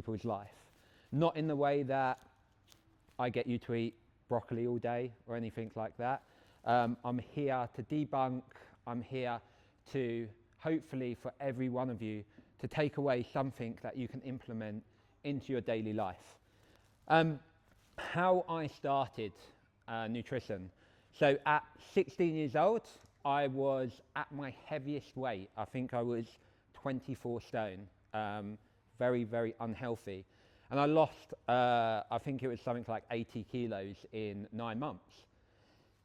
people's life. Not in the way that I get you to eat broccoli all day or anything like that. I'm here to debunk, I'm here to hopefully for every one of you to take away something that you can implement into your daily life. How I started nutrition. So at 16 years old, I was at my heaviest weight. I think I was 24 stone, very, very unhealthy. And I lost, I think it was something like 80 kilos in 9 months.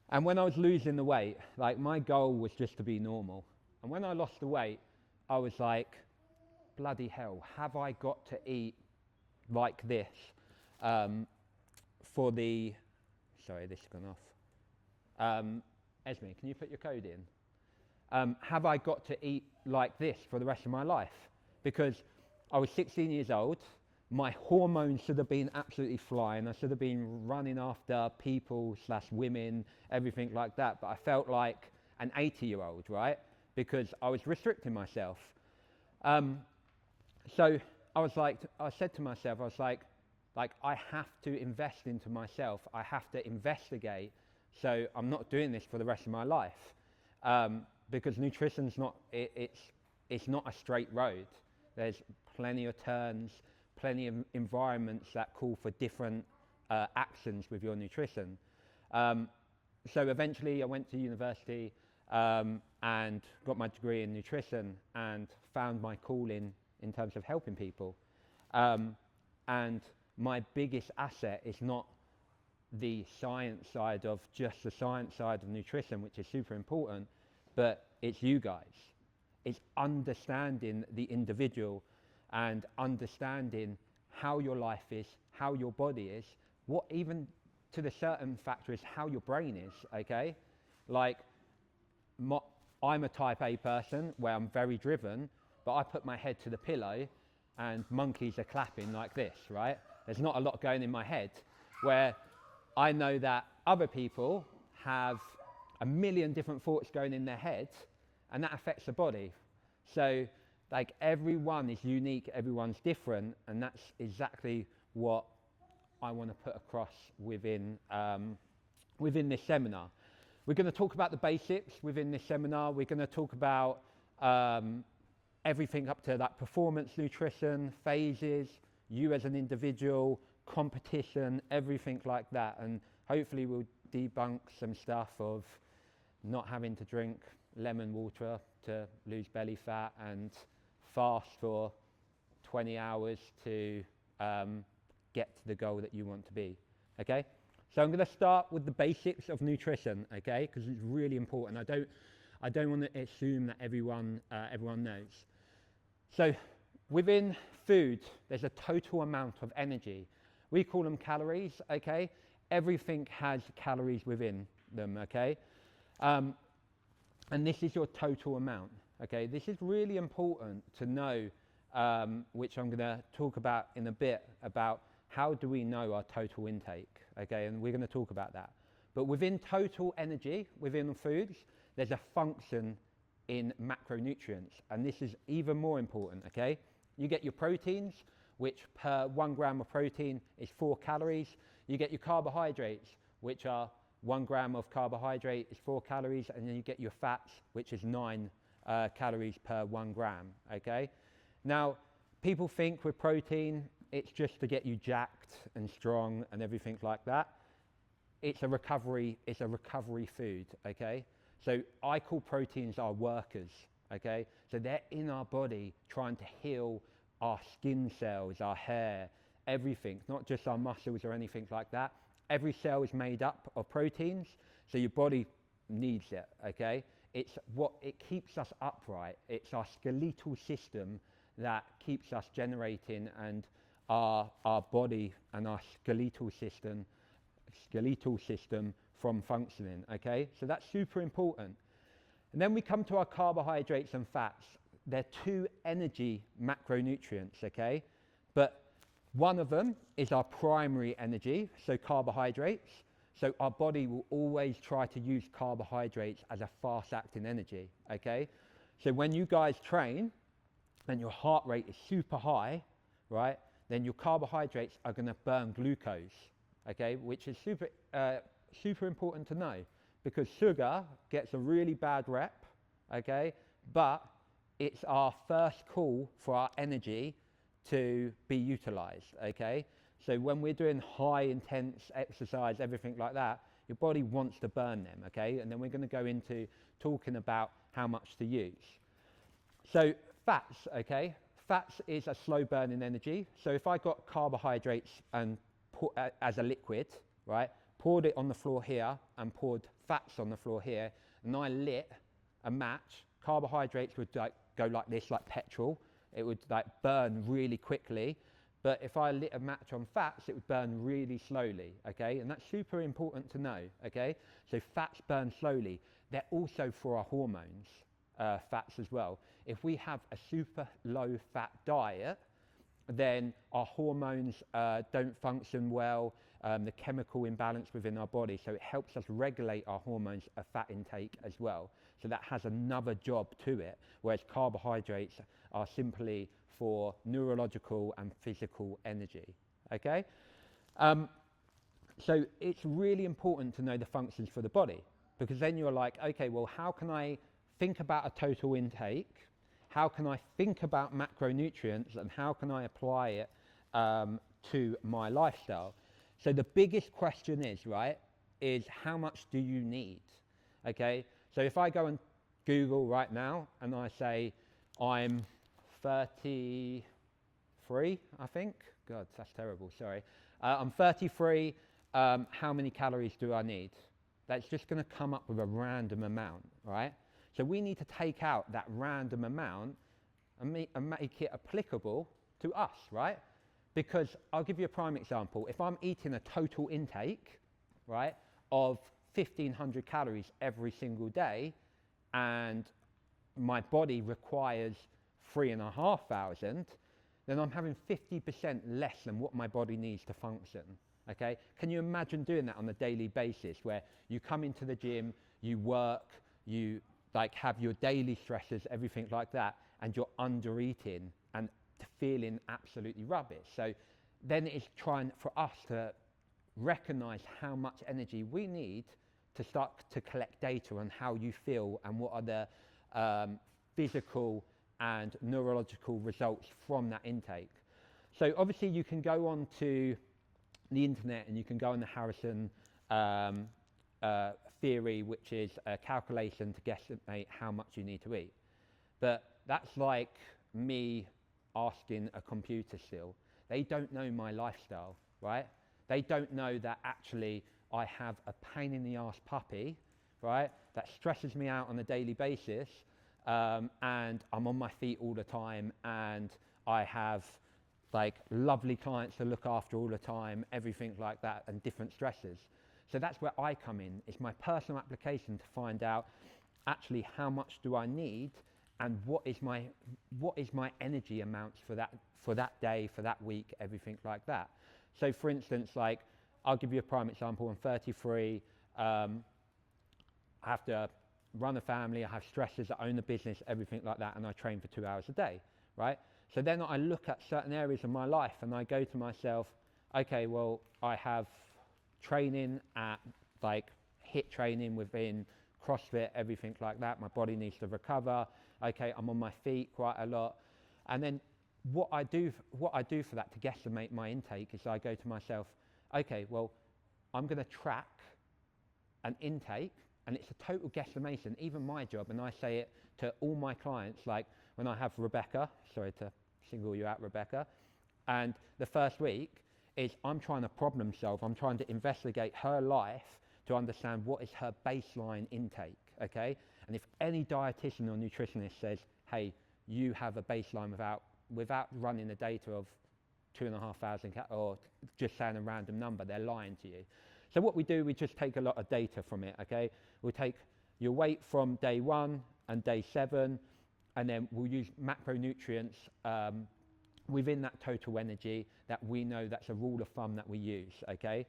And when I was losing the weight, like my goal was just to be normal. And when I lost the weight, I was like, bloody hell, have I got to eat like this for the, sorry, this has gone off. Esme, can you put your code in? Have I got to eat like this for the rest of my life? Because I was 16 years old, my hormones should have been absolutely flying, I should have been running after people / women, everything like that, but I felt like an 80-year-old, right? Because I was restricting myself. So I said to myself, I was like, I have to invest into myself, I have to investigate, so I'm not doing this for the rest of my life. Because nutrition's not, it's not a straight road. There's plenty of turns, plenty of environments that call for different actions with your nutrition. So eventually I went to university and got my degree in nutrition and found my calling in terms of helping people. And my biggest asset is not the science side of just the science side of nutrition, which is super important, but it's you guys. It's understanding the individual and understanding how your life is, how your body is, what even to the certain factor is how your brain is, okay? Like, I'm a type A person where I'm very driven, but I put my head to the pillow and monkeys are clapping like this, right? There's not a lot going in my head, where I know that other people have a million different thoughts going in their head, and that affects the body. So like everyone is unique, everyone's different, and that's exactly what I want to put across within this seminar. We're going to talk about the basics within this seminar. We're going to talk about everything up to that performance nutrition, phases, you as an individual, competition, everything like that. And hopefully we'll debunk some stuff of not having to drink lemon water to lose belly fat and fast for 20 hours to get to the goal that you want to be, okay? So I'm going to start with the basics of nutrition, okay? Because it's really important. I don't want to assume that everyone knows. So within food, there's a total amount of energy. We call them calories, okay? Everything has calories within them, okay? And this is your total amount, okay? This is really important to know, which I'm going to talk about in a bit, about how do we know our total intake, okay? And we're going to talk about that. But within total energy, within foods, there's a function in macronutrients, and this is even more important, okay? You get your proteins, which per 1 gram of protein is 4 calories. You get your carbohydrates, which are 1 gram of carbohydrate is 4 calories, and then you get your fats, which is 9 calories per 1 gram, okay? Now, people think with protein, it's just to get you jacked and strong and everything like that. It's a recovery food, okay? So I call proteins our workers, okay? So they're in our body trying to heal our skin cells, our hair, everything, not just our muscles or anything like that. Every cell is made up of proteins, so your body needs it, okay? It's what it keeps us upright. It's our skeletal system that keeps us generating, and our body and our skeletal system from functioning, okay? So that's super important. And then we come to our carbohydrates and fats. They're 2 energy macronutrients, okay? But one of them is our primary energy, so carbohydrates. So our body will always try to use carbohydrates as a fast-acting energy, okay? So when you guys train and your heart rate is super high, right, then your carbohydrates are going to burn glucose, okay, which is super important to know, because sugar gets a really bad rep, okay, but it's our first call for our energy to be utilized, okay? So when we're doing high intense exercise, everything like that, your body wants to burn them, okay? And then we're going to go into talking about how much to use. So fats, okay? Fats is a slow burning energy. So if I got carbohydrates and as a liquid, right, poured it on the floor here and poured fats on the floor here, and I lit a match, carbohydrates would go like this, like petrol. It would burn really quickly. But if I lit a match on fats, it would burn really slowly, okay? And that's super important to know, okay? So fats burn slowly. They're also for our hormones, fats as well. If we have a super low fat diet, then our hormones don't function well, the chemical imbalance within our body, so it helps us regulate our hormones of fat intake as well. So that has another job to it, whereas carbohydrates are simply for neurological and physical energy, okay? So it's really important to know the functions for the body, because then you're like, okay, well, how can I think about a total intake? How can I think about macronutrients, and how can I apply it to my lifestyle? So the biggest question is, right, is how much do you need, okay? So if I go and Google right now and I say I'm 33, I think. God, that's terrible, sorry. I'm 33, how many calories do I need? That's just going to come up with a random amount, right? So we need to take out that random amount and make it applicable to us, right? Because I'll give you a prime example. If I'm eating a total intake, right, of 1,500 calories every single day, and my body requires 3,500, then I'm having 50% less than what my body needs to function, okay? Can you imagine doing that on a daily basis, where you come into the gym, you work, you have your daily stresses, everything like that, and you're under eating and feeling absolutely rubbish? So then it's trying for us to recognize how much energy we need to start to collect data on how you feel and what are the physical and neurological results from that intake. So obviously you can go on to the internet and you can go on the Harrison theory, which is a calculation to guesstimate how much you need to eat. But that's like me asking a computer still. They don't know my lifestyle, right? They don't know that actually I have a pain in the ass puppy, right, that stresses me out on a daily basis, and I'm on my feet all the time, and I have lovely clients to look after all the time, everything like that, and different stresses. So that's where I come in. It's my personal application to find out actually how much do I need, and what is my energy amounts for that day, for that week, everything like that. So for instance, I'll give you a prime example. I'm 33, I have to run a family, I have stresses, I own a business, everything like that, and I train for 2 hours a day, right? So then I look at certain areas of my life and I go to myself, okay, well, I have training at HIIT training within CrossFit, everything like that. My body needs to recover. Okay, I'm on my feet quite a lot. And then what I do for that to guesstimate my intake is I go to myself, okay, well, I'm going to track an intake, and it's a total guesstimation, even my job, and I say it to all my clients, like when I have Rebecca, sorry to single you out, Rebecca, and the first week is I'm trying to problem solve, I'm trying to investigate her life to understand what is her baseline intake, okay? And if any dietitian or nutritionist says, hey, you have a baseline without running the data of 2,500 or just saying a random number, they're lying to you. So what we do, we just take a lot of data from it, okay? We'll take your weight from day 1 and day 7, and then we'll use macronutrients within that total energy that we know. That's a rule of thumb that we use, okay?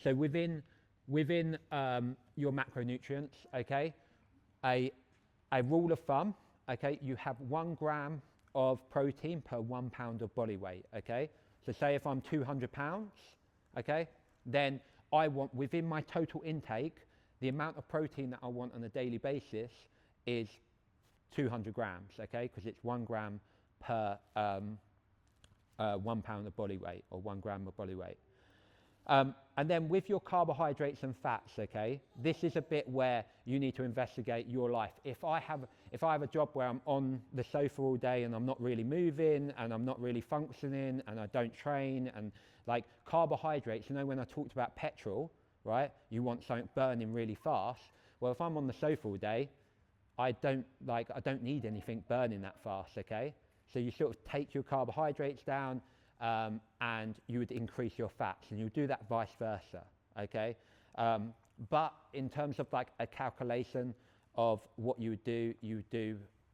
So within your macronutrients, okay, a rule of thumb, okay, you have 1 gram of protein per 1 pound of body weight, okay? So say if I'm 200 pounds, okay, then I want, within my total intake, the amount of protein that I want on a daily basis is 200 grams, okay, because it's 1 gram per 1 pound of body weight, or 1 gram of body weight. And then with your carbohydrates and fats, okay, this is a bit where you need to investigate your life. If I have a job where I'm on the sofa all day and I'm not really moving and I'm not really functioning and I don't train, and like carbohydrates, you know, when I talked about petrol, right, you want something burning really fast. Well, if I'm on the sofa all day, I don't need anything burning that fast, okay? So you sort of take your carbohydrates down, and you would increase your fats, and you would do that vice versa, okay? But in terms of like a calculation of what you would do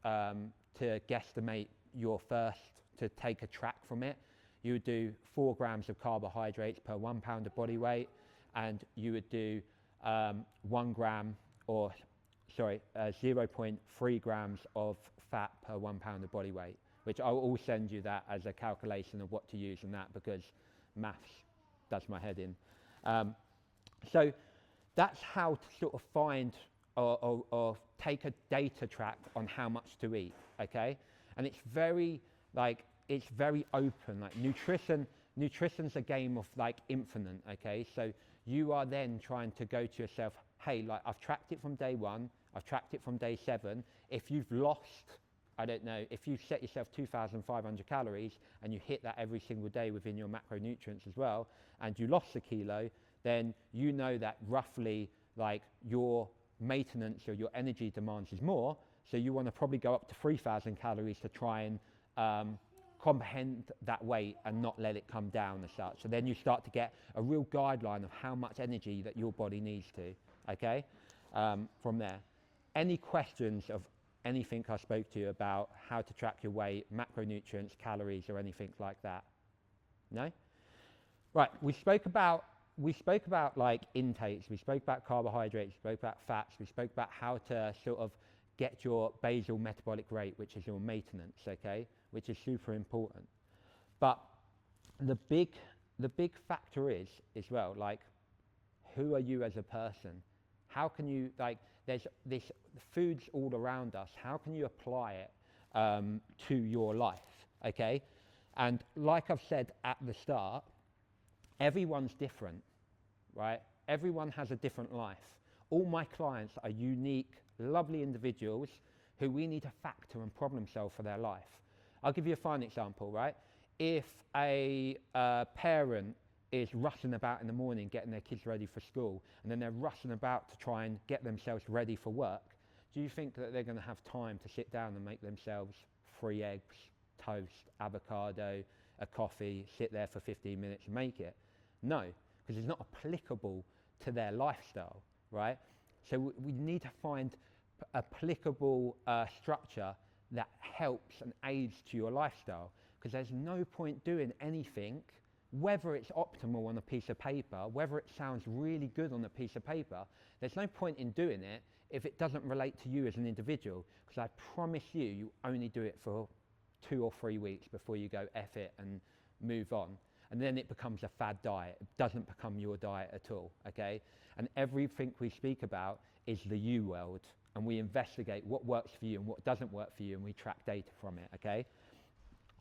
to guesstimate your first, to take a track from it, you would do 4 grams of carbohydrates per 1 pound of body weight, and you would do 1 gram, or sorry, 0.3 grams of fat per 1 pound of body weight, which I will send you that as a calculation of what to use in that, because maths does my head in. So that's how to sort of find or take a data track on how much to eat, okay? And it's very open, like nutrition's a game of like infinite, okay? So you are then trying to go to yourself, hey, like I've tracked it from day 1, I've tracked it from day 7. If you've lost, I don't know, if you set yourself 2,500 calories and you hit that every single day within your macronutrients as well, and you lost a kilo, then you know that roughly like your maintenance or your energy demands is more, so you want to probably go up to 3,000 calories to try and comprehend that weight and not let it come down as such. So then you start to get a real guideline of how much energy that your body needs to, okay, from there. Any questions of anything I spoke to you about how to track your weight, macronutrients, calories, or anything like that? No? Right, we spoke about like intakes, we spoke about carbohydrates, we spoke about fats, we spoke about how to sort of get your basal metabolic rate, which is your maintenance, okay, which is super important. But the big factor is as well, like, who are you as a person? How can you, like, there's this foods all around us, how can you apply it to your life, okay? And like I've said at the start, everyone's different, right? Everyone has a different life. All my clients are unique, lovely individuals who we need to factor and problem solve for their life. I'll give you a fine example, right? If a parent is rushing about in the morning getting their kids ready for school, and then they're rushing about to try and get themselves ready for work, do you think that they're going to have time to sit down and make themselves 3 eggs, toast, avocado, a coffee, sit there for 15 minutes and make it? No, because it's not applicable to their lifestyle, right? So we need to find applicable structure that helps and aids to your lifestyle, because there's no point doing anything, whether it's optimal on a piece of paper, whether it sounds really good on a piece of paper, there's no point in doing it if it doesn't relate to you as an individual, because I promise you, you only do it for 2 or 3 weeks before you go F it and move on. And then it becomes a fad diet. It doesn't become your diet at all, okay? And everything we speak about is the you world, and we investigate what works for you and what doesn't work for you, and we track data from it, okay?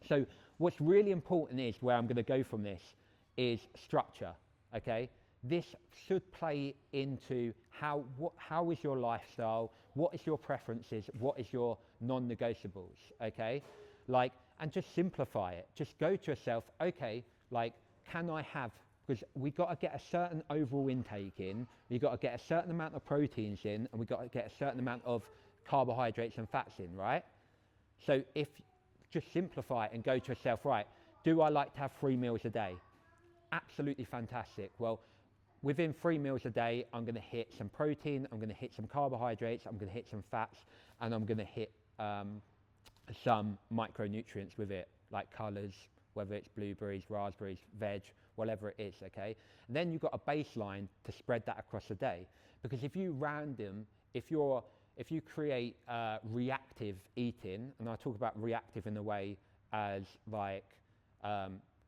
So what's really important is, where I'm going to go from this, is structure, okay? This should play into how is your lifestyle, what is your preferences, what is your non-negotiables, okay? Like, and just simplify it. Just go to yourself, okay, like, can I have, because we've got to get a certain overall intake in, we've got to get a certain amount of proteins in, and we've got to get a certain amount of carbohydrates and fats in, right? So if, just simplify it and go to yourself, right, do I like to have 3 meals a day? Absolutely fantastic. Well, within 3 meals a day, I'm going to hit some protein, I'm going to hit some carbohydrates, I'm going to hit some fats, and I'm going to hit some micronutrients with it, like colours, whether it's blueberries, raspberries, veg, whatever it is, okay? And then you've got a baseline to spread that across the day. Because if you create reactive eating, and I talk about reactive in a way as like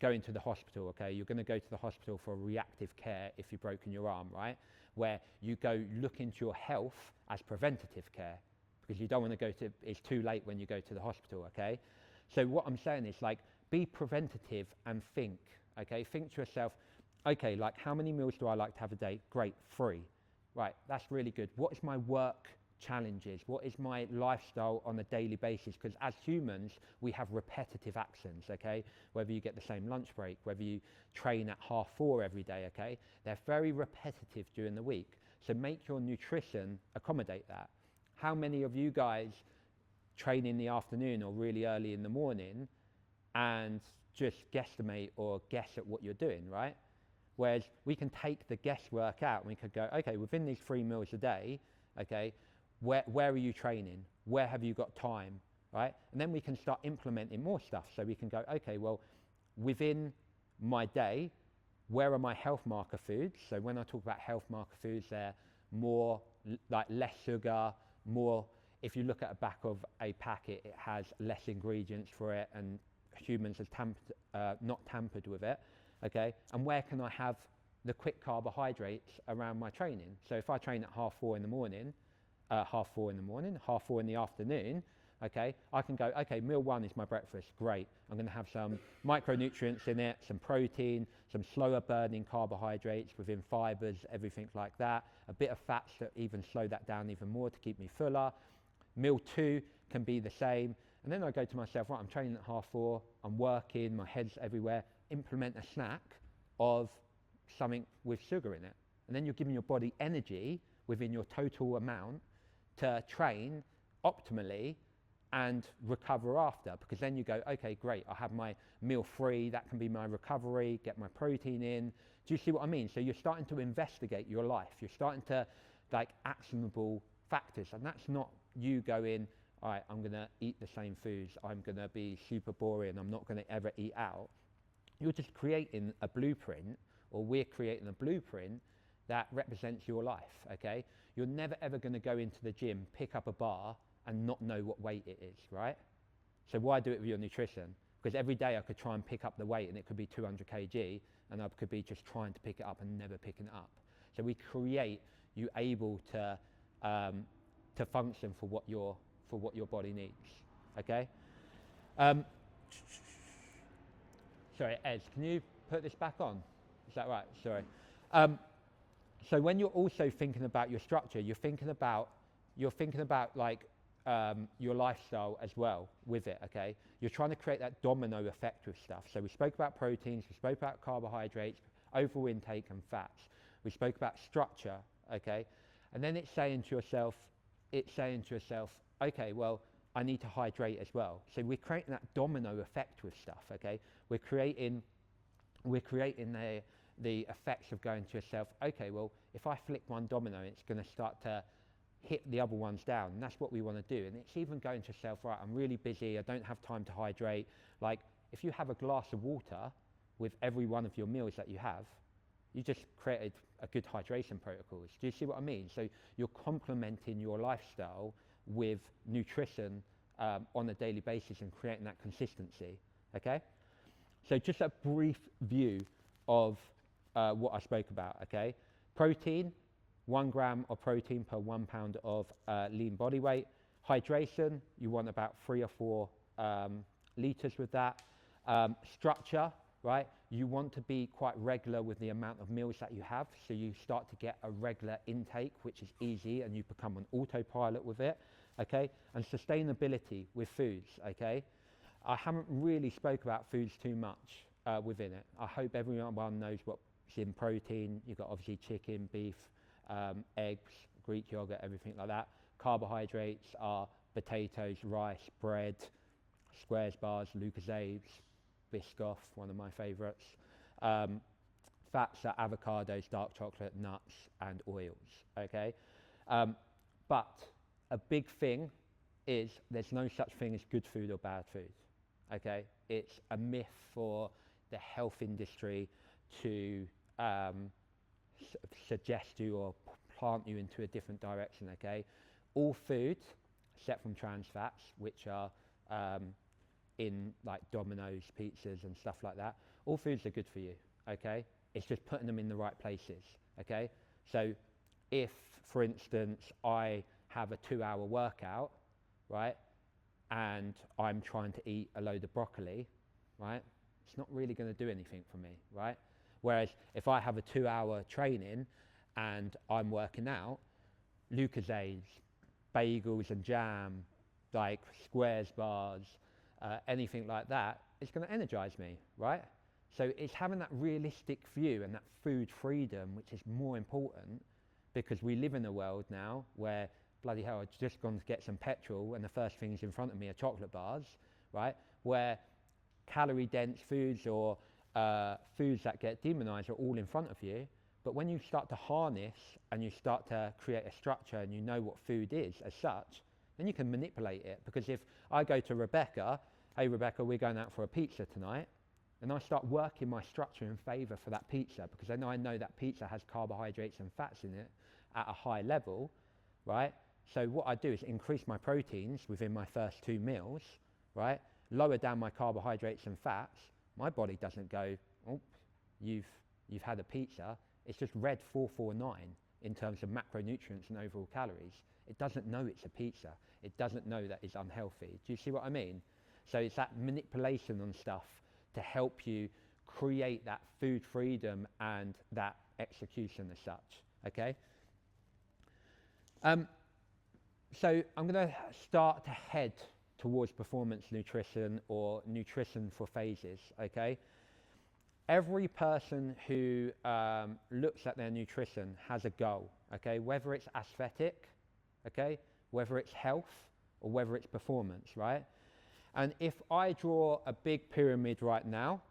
going to the hospital, okay? You're going to go to the hospital for reactive care if you've broken your arm, right? Where you go look into your health as preventative care, because you don't want to go to, it's too late when you go to the hospital, okay? So what I'm saying is, like, be preventative and think, okay? Think to yourself, okay, like, how many meals do I like to have a day? Great, 3. Right, that's really good. What is my work challenges? What is my lifestyle on a daily basis? Because as humans, we have repetitive actions, okay? Whether you get the same lunch break, whether you train at 4:30 every day, okay? They're very repetitive during the week. So make your nutrition accommodate that. How many of you guys train in the afternoon or really early in the morning and just guesstimate or guess at what you're doing, right? Whereas we can take the guesswork out and we could go, okay, within these 3 meals a day, okay, where are you training? Where have you got time, right? And then we can start implementing more stuff. So we can go, okay, well, within my day, where are my health marker foods? So when I talk about health marker foods, they're more like less sugar, more, if you look at the back of a packet, it has less ingredients for it, and humans have not tampered with it, okay? And where can I have the quick carbohydrates around my training? So if I train at 4:30 in the morning, 4:30 in the morning, 4:30 in the afternoon, okay, I can go, okay, meal 1 is my breakfast, great. I'm going to have some micronutrients in it, some protein, some slower burning carbohydrates within fibers, everything like that, a bit of fats that even slow that down even more to keep me fuller. Meal 2 can be the same. And then I go to myself, right, I'm training at 4:30, I'm working, my head's everywhere, implement a snack of something with sugar in it. And then you're giving your body energy within your total amount to train optimally and recover after, because then you go, okay, great, I have my meal 3, that can be my recovery, get my protein in. Do you see what I mean? So you're starting to investigate your life. You're starting to, like, actionable factors, and that's not you going, all right, I'm going to eat the same foods, I'm going to be super boring, I'm not going to ever eat out. You're just creating a blueprint, or we're creating a blueprint that represents your life, okay? You're never ever going to go into the gym, pick up a bar, and not know what weight it is, right? So why do it with your nutrition? Because every day I could try and pick up the weight, and it could be 200 kg, and I could be just trying to pick it up and never picking it up. So we create you able to function for what your body needs, okay? Sorry, Ez, can you put this back on? Is that right? Sorry. So when you're also thinking about your structure, you're thinking about like your lifestyle as well with it, okay? You're trying to create that domino effect with stuff. So we spoke about proteins, we spoke about carbohydrates, overall intake and fats. We spoke about structure, okay? And then it's saying to yourself, okay, well, I need to hydrate as well. So we're creating that domino effect with stuff, okay? We're creating the effects of going to yourself, okay, well, if I flick one domino, it's going to start to hit the other ones down, and that's what we want to do. And it's even going to yourself, right, I'm really busy, I don't have time to hydrate. Like, if you have a glass of water with every one of your meals that you have, you just created a good hydration protocols. Do you see what I mean? So you're complementing your lifestyle with nutrition on a daily basis and creating that consistency, okay? So just a brief view of what I spoke about, okay? Protein, 1 gram of protein per 1 pound of lean body weight. Hydration, you want about 3 or 4 litres with that. Structure, right? You want to be quite regular with the amount of meals that you have, so you start to get a regular intake, which is easy, and you become an autopilot with it, okay? And sustainability with foods, okay? I haven't really spoke about foods too much within it. I hope everyone knows what's in protein. You've got obviously chicken, beef, eggs, Greek yogurt, everything like that. Carbohydrates are potatoes, rice, bread, squares bars, Lucozades, Biscoff, one of my favourites. Fats are avocados, dark chocolate, nuts, and oils, okay? But a big thing is there's no such thing as good food or bad food, okay? It's a myth for the health industry to suggest you or plant you into a different direction, okay? All food, except from trans fats, which are in like Domino's, pizzas and stuff like that, All foods are good for you, okay? It's just putting them in the right places, okay? So if, for instance, I have a 2-hour workout, right, and I'm trying to eat a load of broccoli, right, it's not really going to do anything for me, right? Whereas if I have a 2-hour training and I'm working out, Lucozades, bagels and jam, like squares bars, anything like that, it's going to energize me, right? So it's having that realistic view and that food freedom, which is more important, because we live in a world now where, bloody hell, I've just gone to get some petrol and the first things in front of me are chocolate bars, right? Where calorie dense foods or foods that get demonized are all in front of you. But when you start to harness and you start to create a structure and you know what food is as such, then you can manipulate it. Because if I go to Rebecca, hey Rebecca, we're going out for a pizza tonight, and I start working my structure in favour for that pizza, because then I know that pizza has carbohydrates and fats in it at a high level, right? So what I do is increase my proteins within my first 2 meals, right? Lower down my carbohydrates and fats. My body doesn't go, oh, you've had a pizza. It's just read 449 in terms of macronutrients and overall calories. It doesn't know it's a pizza. It doesn't know that it's unhealthy. Do you see what I mean? So it's that manipulation on stuff to help you create that food freedom and that execution as such, okay? So I'm going to start to head towards performance nutrition or nutrition for phases, okay? Every person who looks at their nutrition has a goal, okay? Whether it's aesthetic, okay? Whether it's health or whether it's performance, right? And if I draw a big pyramid right now,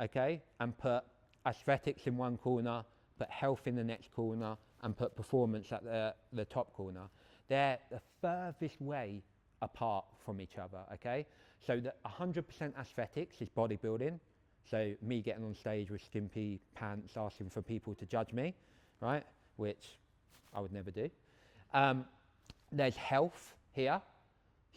okay, and put aesthetics in one corner, put health in the next corner, and put performance at the top corner, they're the furthest way apart from each other, okay? So the 100% aesthetics is bodybuilding. So me getting on stage with skimpy pants, asking for people to judge me, right? Which I would never do. There's health here.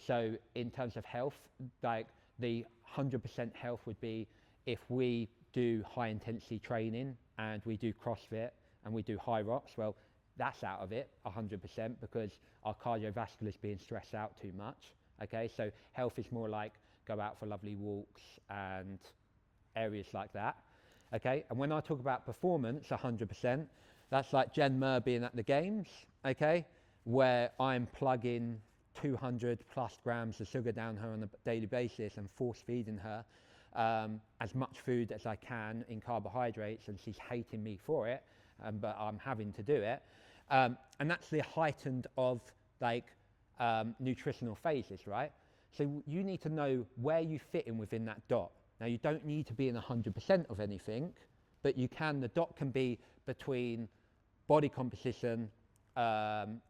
So in terms of health, like the 100% health would be if we do high intensity training and we do CrossFit and we do high rocks, well, that's out of it 100% because our cardiovascular is being stressed out too much, okay? So health is more like go out for lovely walks and areas like that, okay? And when I talk about performance 100%, that's like Jen Murr being at the games, okay? Where I'm plugging 200 plus grams of sugar down her on a daily basis and force feeding her as much food as I can in carbohydrates, and she's hating me for it, but I'm having to do it. And that's the heightened of like nutritional phases, right? So you need to know where you fit in within that dot. Now you don't need to be in 100% of anything, but you can, the dot can be between body composition,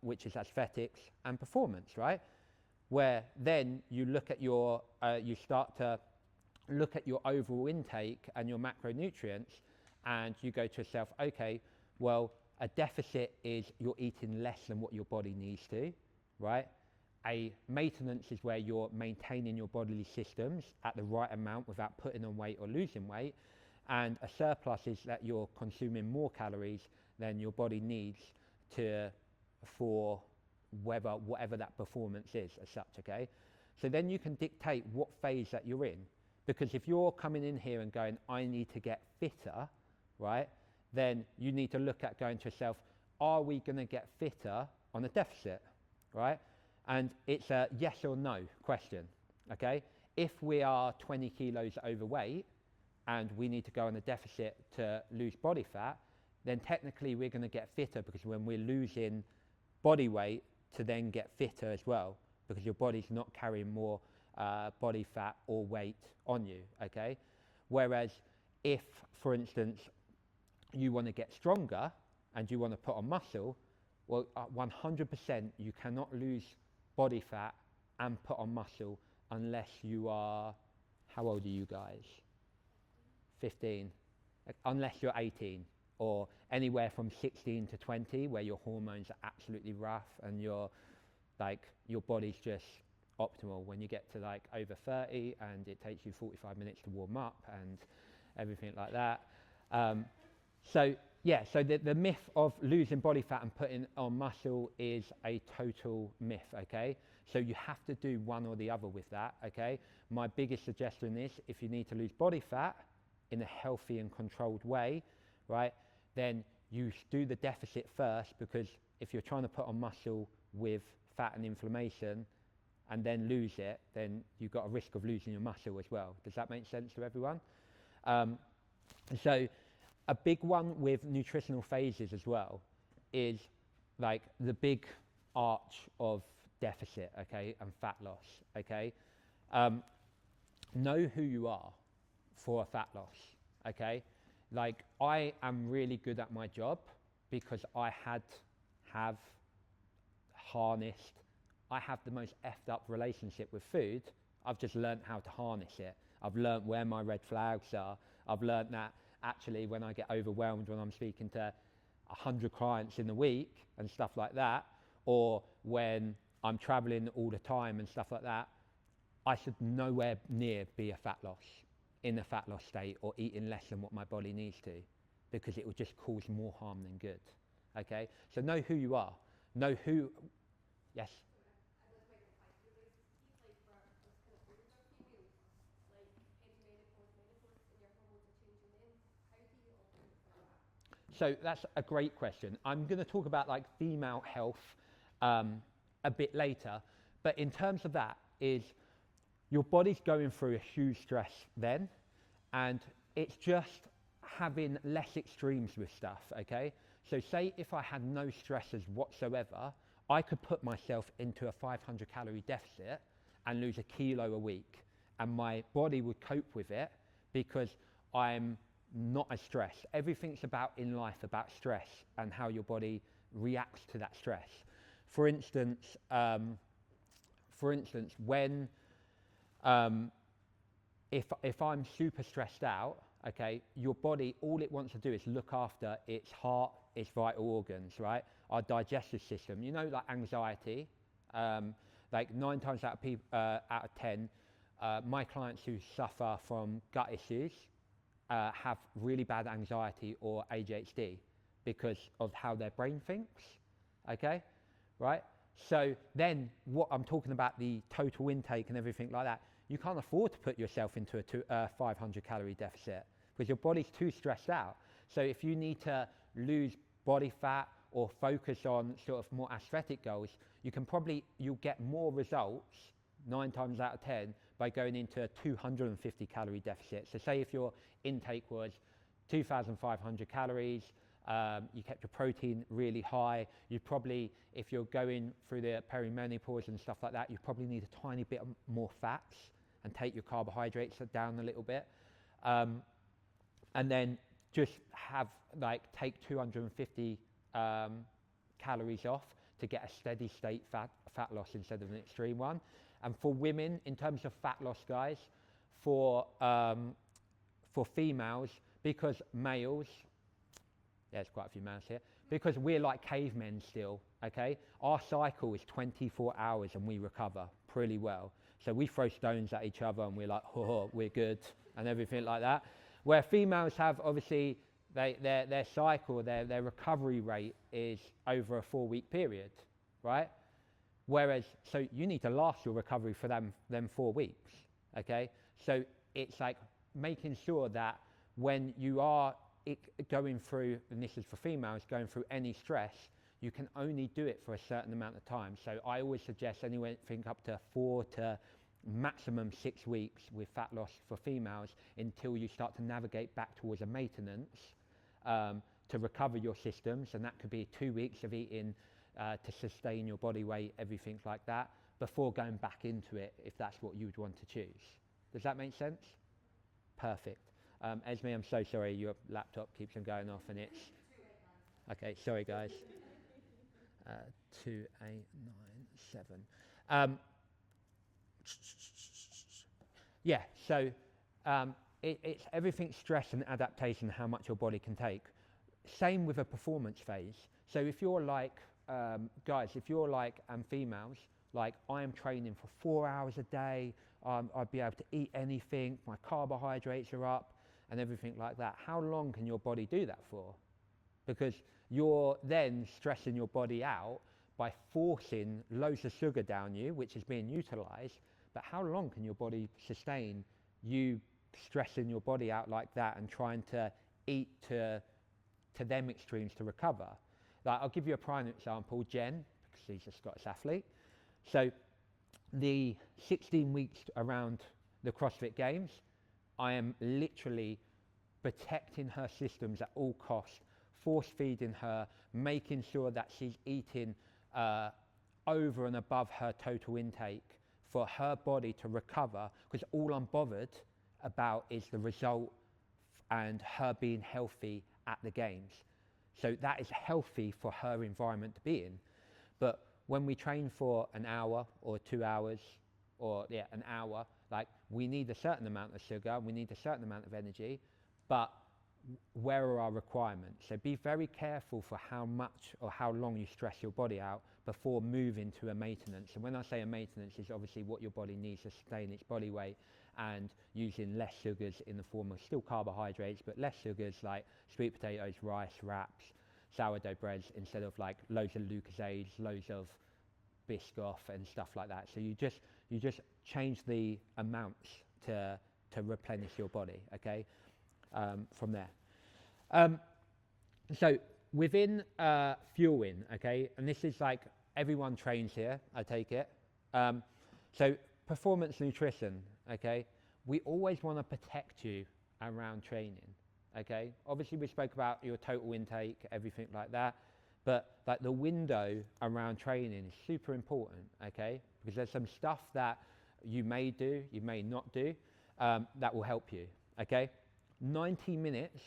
which is aesthetics, and performance, right? Where then you look at your, you start to look at your overall intake and your macronutrients, and you go to yourself, okay, well, a deficit is you're eating less than what your body needs to, right? A maintenance is where you're maintaining your bodily systems at the right amount without putting on weight or losing weight. And a surplus is that you're consuming more calories than your body needs for whatever that performance is as such, okay? So then you can dictate what phase that you're in. Because if you're coming in here and going, I need to get fitter, right? Then you need to look at going to yourself, are we going to get fitter on a deficit, right? And it's a yes or no question, okay? If we are 20 kilos overweight and we need to go on a deficit to lose body fat, then technically we're going to get fitter, because when we're losing body weight to then get fitter as well, because your body's not carrying more body fat or weight on you, okay? Whereas if, for instance, you want to get stronger and you want to put on muscle, well, 100% you cannot lose body fat and put on muscle unless you are, how old are you guys? 15, unless you're 18, or anywhere from 16 to 20, where your hormones are absolutely rough and your body's just optimal. When you get to like over 30 and it takes you 45 minutes to warm up and everything like that. So the myth of losing body fat and putting on muscle is a total myth, okay? So you have to do one or the other with that, okay? My biggest suggestion is if you need to lose body fat in a healthy and controlled way, right, then you do the deficit first, because if you're trying to put on muscle with fat and inflammation and then lose it, then you've got a risk of losing your muscle as well. Does that make sense to everyone? So a big one with nutritional phases as well is like the big arch of deficit, okay, and fat loss, okay? Know who you are for a fat loss, okay? Like, I am really good at my job because I have harnessed, I have the most effed up relationship with food. I've just learned how to harness it. I've learned where my red flags are. I've learned that actually when I get overwhelmed when I'm speaking to 100 clients in the week and stuff like that, or when I'm traveling all the time and stuff like that, I should nowhere near be in a fat loss state or eating less than what my body needs to, because it will just cause more harm than good, okay? So know who you are. Know who, yes? So that's a great question. I'm going to talk about like female health a bit later, but in terms of that is your body's going through a huge stress then, and it's just having less extremes with stuff, okay? So say if I had no stressors whatsoever, I could put myself into a 500 calorie deficit and lose 1 kilo a week, and my body would cope with it because I'm not as stressed. Everything's about in life about stress and how your body reacts to that stress. For instance, when if I'm super stressed out, okay, your body, all it wants to do is look after its heart, its vital organs, right? Our digestive system, you know, like anxiety, like 9 times out of 10, my clients who suffer from gut issues have really bad anxiety or ADHD because of how their brain thinks, okay, right? So then what I'm talking about, the total intake and everything like that, you can't afford to put yourself into a 500 calorie deficit because your body's too stressed out. So if you need to lose body fat or focus on sort of more aesthetic goals, you'll get more results 9 times out of 10 by going into a 250 calorie deficit. So say if your intake was 2,500 calories, you kept your protein really high, you probably, if you're going through the perimenopause and stuff like that, you probably need a tiny bit more fats and take your carbohydrates down a little bit. And then just take 250 calories off to get a steady state fat loss instead of an extreme one. And for women, in terms of fat loss, guys, for females, because males, there's quite a few males here, because we're like cavemen still, okay? Our cycle is 24 hours and we recover pretty well. So we throw stones at each other and we're like, oh, we're good, and everything like that. Where females have, obviously, their cycle, their recovery rate is over a 4-week period, right? Whereas, so you need to last your recovery for them 4 weeks, okay? So it's like making sure that when you are going through, and this is for females, going through any stress, you can only do it for a certain amount of time. So I always suggest anything up to 4 to maximum 6 weeks with fat loss for females until you start to navigate back towards a maintenance to recover your systems, and that could be 2 weeks of eating to sustain your body weight, everything like that, before going back into it if that's what you would want to choose. Does that make sense? Perfect. Esme, I'm so sorry, your laptop keeps on going off and it's... Okay, sorry guys. 2897. Yeah, so it's everything stress and adaptation, how much your body can take. Same with a performance phase. So if you're like, guys, if you're like, and females, like I am training for 4 hours a day, I'd be able to eat anything, my carbohydrates are up, and everything like that, how long can your body do that for? Because you're then stressing your body out by forcing loads of sugar down you, which is being utilised, but how long can your body sustain you stressing your body out like that and trying to eat to them extremes to recover? Like, I'll give you a prime example, Jen, because she's a Scottish athlete. So the 16 weeks around the CrossFit Games, I am literally protecting her systems at all costs, force feeding her, making sure that she's eating over and above her total intake for her body to recover, because all I'm bothered about is the result and her being healthy at the games. So that is healthy for her environment to be in. But when we train for an hour or 2 hours, or an hour, like, we need a certain amount of sugar, we need a certain amount of energy, but where are our requirements? So be very careful for how much or how long you stress your body out before moving to a maintenance. And when I say a maintenance, is obviously what your body needs to sustain its body weight, and using less sugars in the form of still carbohydrates, but less sugars like sweet potatoes, rice, wraps, sourdough breads, instead of like loads of Lucozades, loads of Biscoff and stuff like that. So you just change the amounts to replenish your body, okay, from there. So within fueling, okay, and this is like everyone trains here, I take it. So performance nutrition, okay, we always want to protect you around training, okay. Obviously we spoke about your total intake, everything like that, but like the window around training is super important, okay, because there's some stuff that you may do, you may not do, that will help you, okay. 90 minutes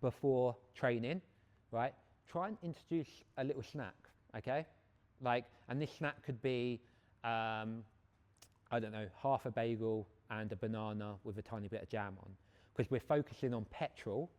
before training, right, try and introduce a little snack, okay, like, and this snack could be I don't know, half a bagel and a banana with a tiny bit of jam on, because we're focusing on petrol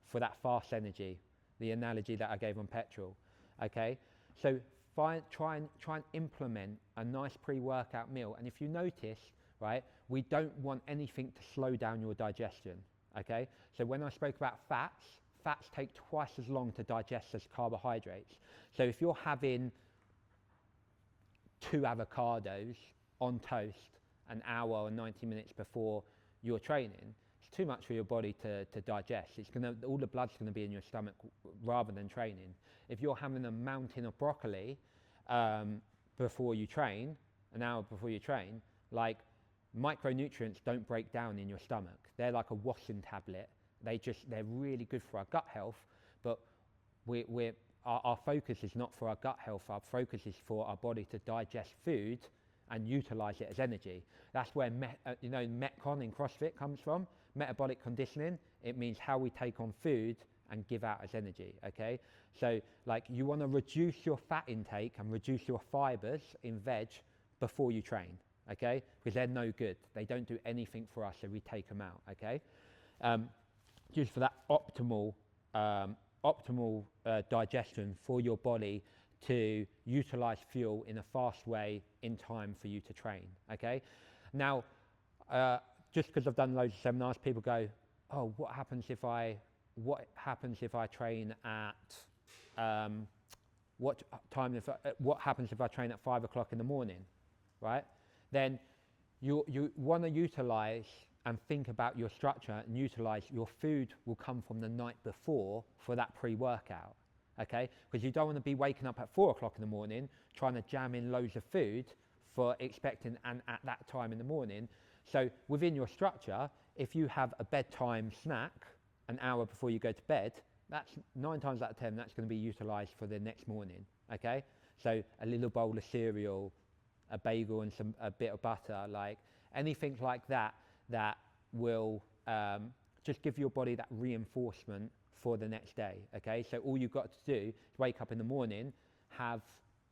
for that fast energy, the analogy that I gave on petrol, okay? So try and implement a nice pre-workout meal. And if you notice, right, we don't want anything to slow down your digestion, okay? So when I spoke about fats take twice as long to digest as carbohydrates. So if you're having 2 avocados on toast an hour or 90 minutes before your training, it's too much for your body to digest. It's all the blood's gonna be in your stomach rather than training. If you're having a mountain of broccoli before you train, an hour before you train, like, micronutrients don't break down in your stomach. They're like a washing tablet. They're really good for our gut health, but our focus is not for our gut health. Our focus is for our body to digest food and utilize it as energy. That's where Metcon in CrossFit comes from, metabolic conditioning. It means how we take on food and give out as energy, okay? So like, you want to reduce your fat intake and reduce your fibers in veg before you train, okay? Because they're no good. They don't do anything for us, so we take them out, okay? Just for that optimal digestion for your body to utilize fuel in a fast way in time for you to train, okay? Now, just because I've done loads of seminars, people go, oh, what happens if I train at, what happens if I train at 5 o'clock in the morning, right? Then you want to utilize and think about your structure and utilize your food will come from the night before for that pre-workout, okay? Because you don't want to be waking up at 4 o'clock in the morning trying to jam in loads of food for expecting and at that time in the morning. So within your structure, if you have a bedtime snack an hour before you go to bed, that's 9 times out of 10, that's going to be utilized for the next morning, okay? So a little bowl of cereal, a bagel and a bit of butter, like anything like that, that will just give your body that reinforcement for the next day, okay? So all you've got to do is wake up in the morning, have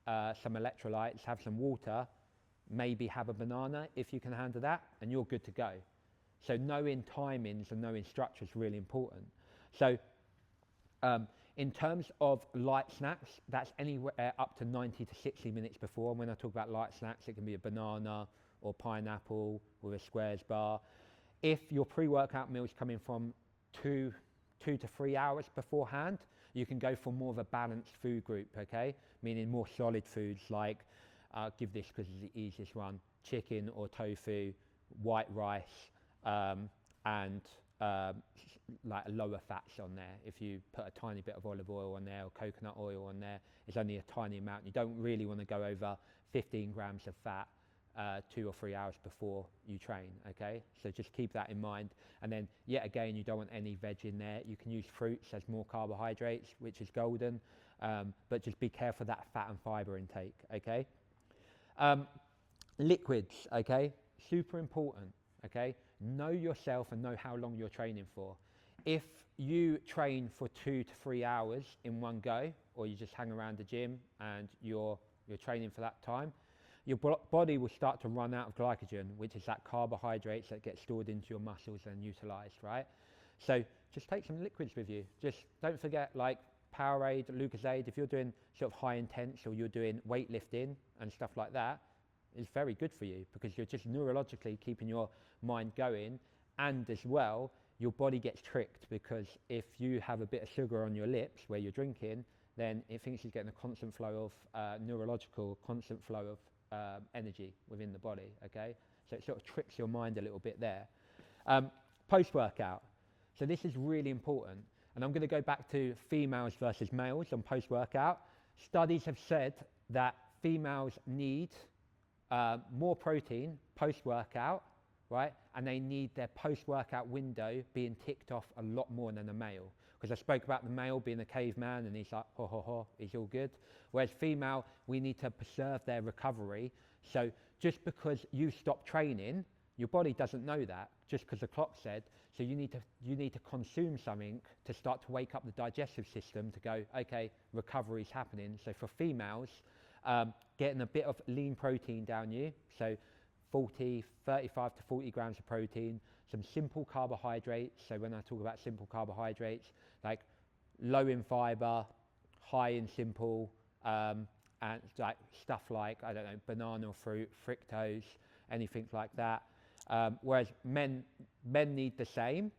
some electrolytes, have some water, maybe have a banana if you can handle that, and you're good to go. So knowing timings and knowing structure is really important. So in terms of light snacks, that's anywhere up to 90 to 60 minutes before. And when I talk about light snacks, it can be a banana or pineapple with a squares bar. If your pre-workout meal is coming from 2 to 3 hours beforehand, you can go for more of a balanced food group, okay? Meaning more solid foods like, give this because it's the easiest one, chicken or tofu, white rice, and like lower fats on there. If you put a tiny bit of olive oil on there or coconut oil on there, it's only a tiny amount. You don't really want to go over 15 grams of fat 2 or 3 hours before you train, okay? So just keep that in mind. And then yet again, you don't want any veg in there. You can use fruits as more carbohydrates, which is golden, but just be careful of that fat and fiber intake, okay? Liquids, okay? Super important, okay? Know yourself and know how long you're training for. If you train for 2 to 3 hours in one go, or you just hang around the gym and you're training for that time, your body will start to run out of glycogen, which is that carbohydrates that get stored into your muscles and utilized, right? So just take some liquids with you. Just don't forget, like Powerade, Lucozade. If you're doing sort of high intense or you're doing weightlifting and stuff like that, it's very good for you because you're just neurologically keeping your mind going, and as well your body gets tricked because if you have a bit of sugar on your lips where you're drinking, then it thinks it's getting a constant flow of neurological constant flow of energy within the body, okay? So it sort of tricks your mind a little bit there. Post-workout. So this is really important, and I'm going to go back to females versus males on post-workout. Studies have said that females need more protein post-workout, right? And they need their post-workout window being ticked off a lot more than a male. Because I spoke about the male being a caveman and he's like, ho, ho, ho, he's all good. Whereas female, we need to preserve their recovery. So just because you stop training, your body doesn't know that, just because the clock said. So you need to consume something to start to wake up the digestive system to go, okay, recovery's happening. So for females, getting a bit of lean protein down you, so 35 to 40 grams of protein, some simple carbohydrates. So when I talk about simple carbohydrates, like low in fiber, high in simple, and like stuff like, I don't know, banana or fruit, fructose, anything like that. Whereas men need the same,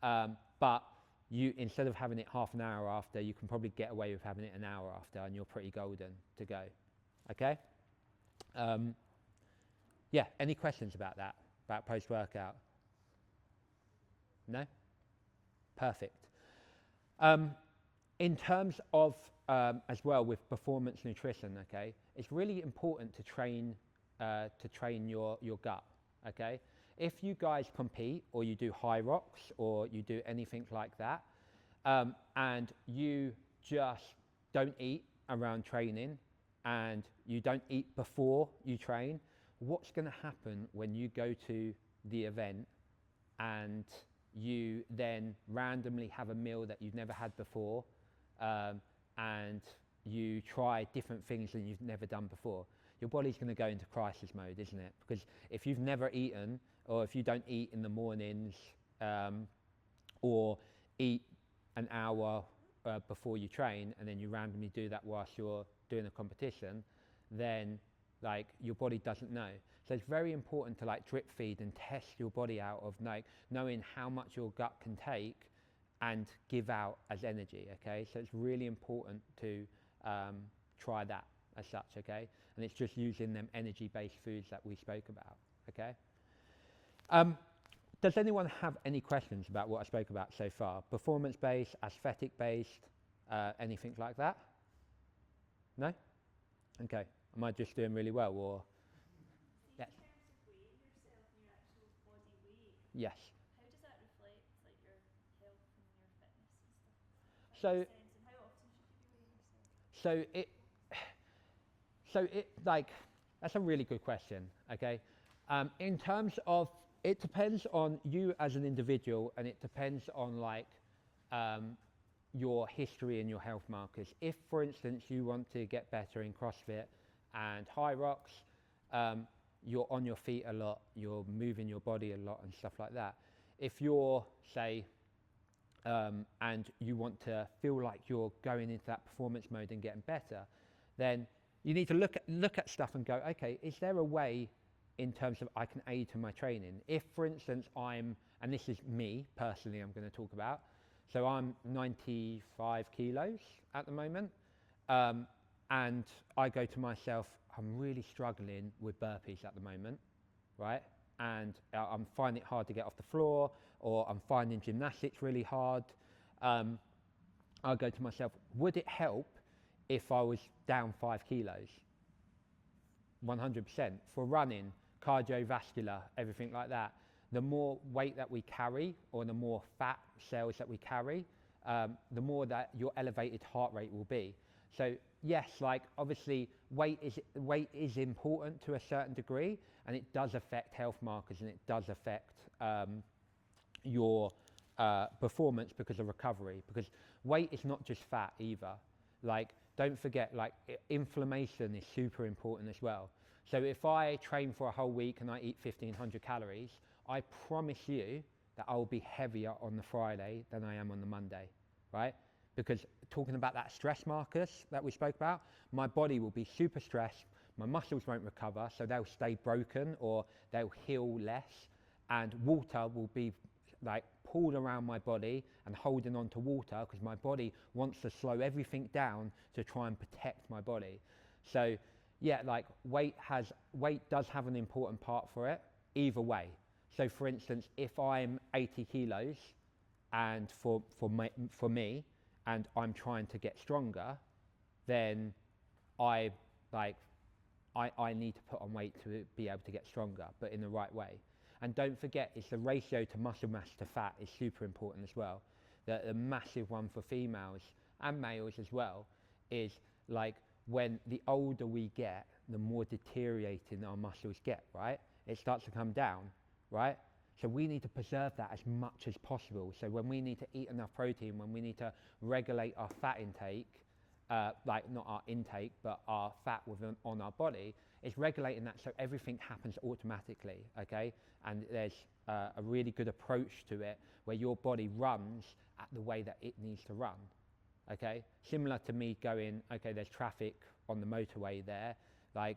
but you, instead of having it half an hour after, you can probably get away with having it an hour after and you're pretty golden to go, okay? Yeah, any questions about that, about post-workout? No? Perfect. In terms of, as well with performance nutrition, okay, it's really important to train your gut, okay? If you guys compete or you do high rocks or you do anything like that, and you just don't eat around training and you don't eat before you train, what's going to happen when you go to the event and you then randomly have a meal that you've never had before, and you try different things that you've never done before? Your body's going to go into crisis mode, isn't it? Because if you've never eaten, or if you don't eat in the mornings, or eat an hour before you train, and then you randomly do that whilst you're doing a competition, then like your body doesn't know. So it's very important to like drip feed and test your body out of like knowing how much your gut can take and give out as energy, okay? So it's really important to try that as such, okay? And it's just using them energy-based foods that we spoke about, okay? Does anyone have any questions about what I spoke about so far? Performance-based, aesthetic-based, anything like that? No? Okay. Am I just doing really well, or? Yes. In terms of weighing yourself and your actual body weight, Yes. how does that reflect like your health and your fitness and stuff? So, And how often should you be weighing yourself? so it like, that's a really good question, okay? In terms of, it depends on you as an individual, and it depends on like your history and your health markers. If, for instance, you want to get better in CrossFit and high rocks, you're on your feet a lot, you're moving your body a lot and stuff like that. If you're, say, and you want to feel like you're going into that performance mode and getting better, then you need to look at stuff and go, okay, is there a way in terms of I can aid to my training? If, for instance, I'm and this is me personally I'm going to talk about. So I'm 95 kilos at the moment, and I go to myself, I'm really struggling with burpees at the moment, right? And I'm finding it hard to get off the floor, or I'm finding gymnastics really hard. I go to myself, would it help if I was down 5 kilos? 100%. For running, cardiovascular, everything like that, the more weight that we carry, or the more fat cells that we carry, the more that your elevated heart rate will be. So yes, like obviously weight is important to a certain degree, and it does affect health markers, and it does affect your performance because of recovery, because weight is not just fat either. Like, don't forget, like inflammation is super important as well. So if I train for a whole week and I eat 1,500 calories, I promise you that I will be heavier on the Friday than I am on the Monday, right? Because talking about that stress markers that we spoke about, my body will be super stressed, my muscles won't recover, so they'll stay broken or they'll heal less, and water will be like pulled around my body and holding on to water because my body wants to slow everything down to try and protect my body. So yeah, like weight does have an important part for it either way. So for instance, if I'm 80 kilos and for me and I'm trying to get stronger, then I need to put on weight to be able to get stronger, but in the right way. And don't forget, it's the ratio to muscle mass to fat is super important as well. The massive one for females and males as well is like when the older we get, the more deteriorating our muscles get, right? It starts to come down, right? So we need to preserve that as much as possible. So when we need to eat enough protein, when we need to regulate our fat intake, like not our intake, but our fat on our body, it's regulating that so everything happens automatically, okay? And there's a really good approach to it where your body runs at the way that it needs to run, okay? Similar to me going, okay, there's traffic on the motorway there, like,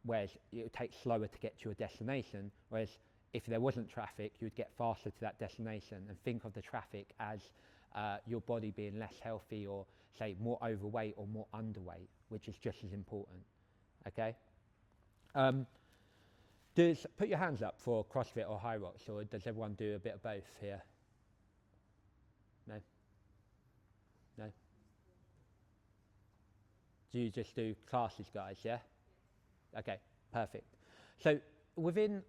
whereas it would take slower to get to your destination, whereas if there wasn't traffic, you'd get faster to that destination. And think of the traffic as your body being less healthy, or say more overweight or more underweight, which is just as important, okay? Put your hands up for CrossFit or High Rocks, or does everyone do a bit of both here? No? No? Do you just do classes, guys, yeah? Okay, perfect. So within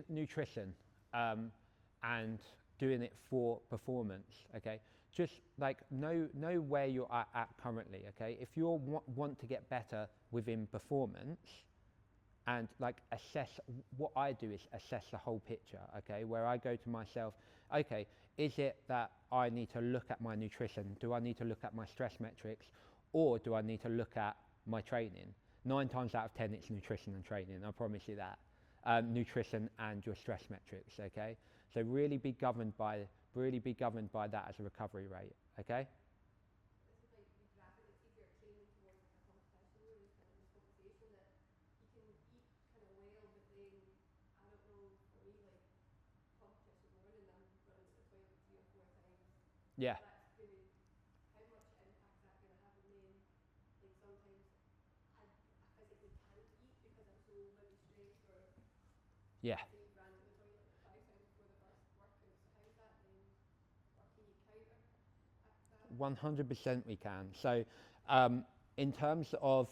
nutrition and doing it for performance, okay, just like know where you're at currently, okay? If you want to get better within performance, and like assess, what I do is assess the whole picture, okay? Where I go to myself, okay, is it that I need to look at my nutrition? Do I need to look at my stress metrics? Or do I need to look at my training? 9 times out of 10 it's nutrition and training, I promise you that. Nutrition and your stress metrics, okay? So really be governed by that as a recovery rate, okay? Yeah. Yeah. 100% we can. So in terms of,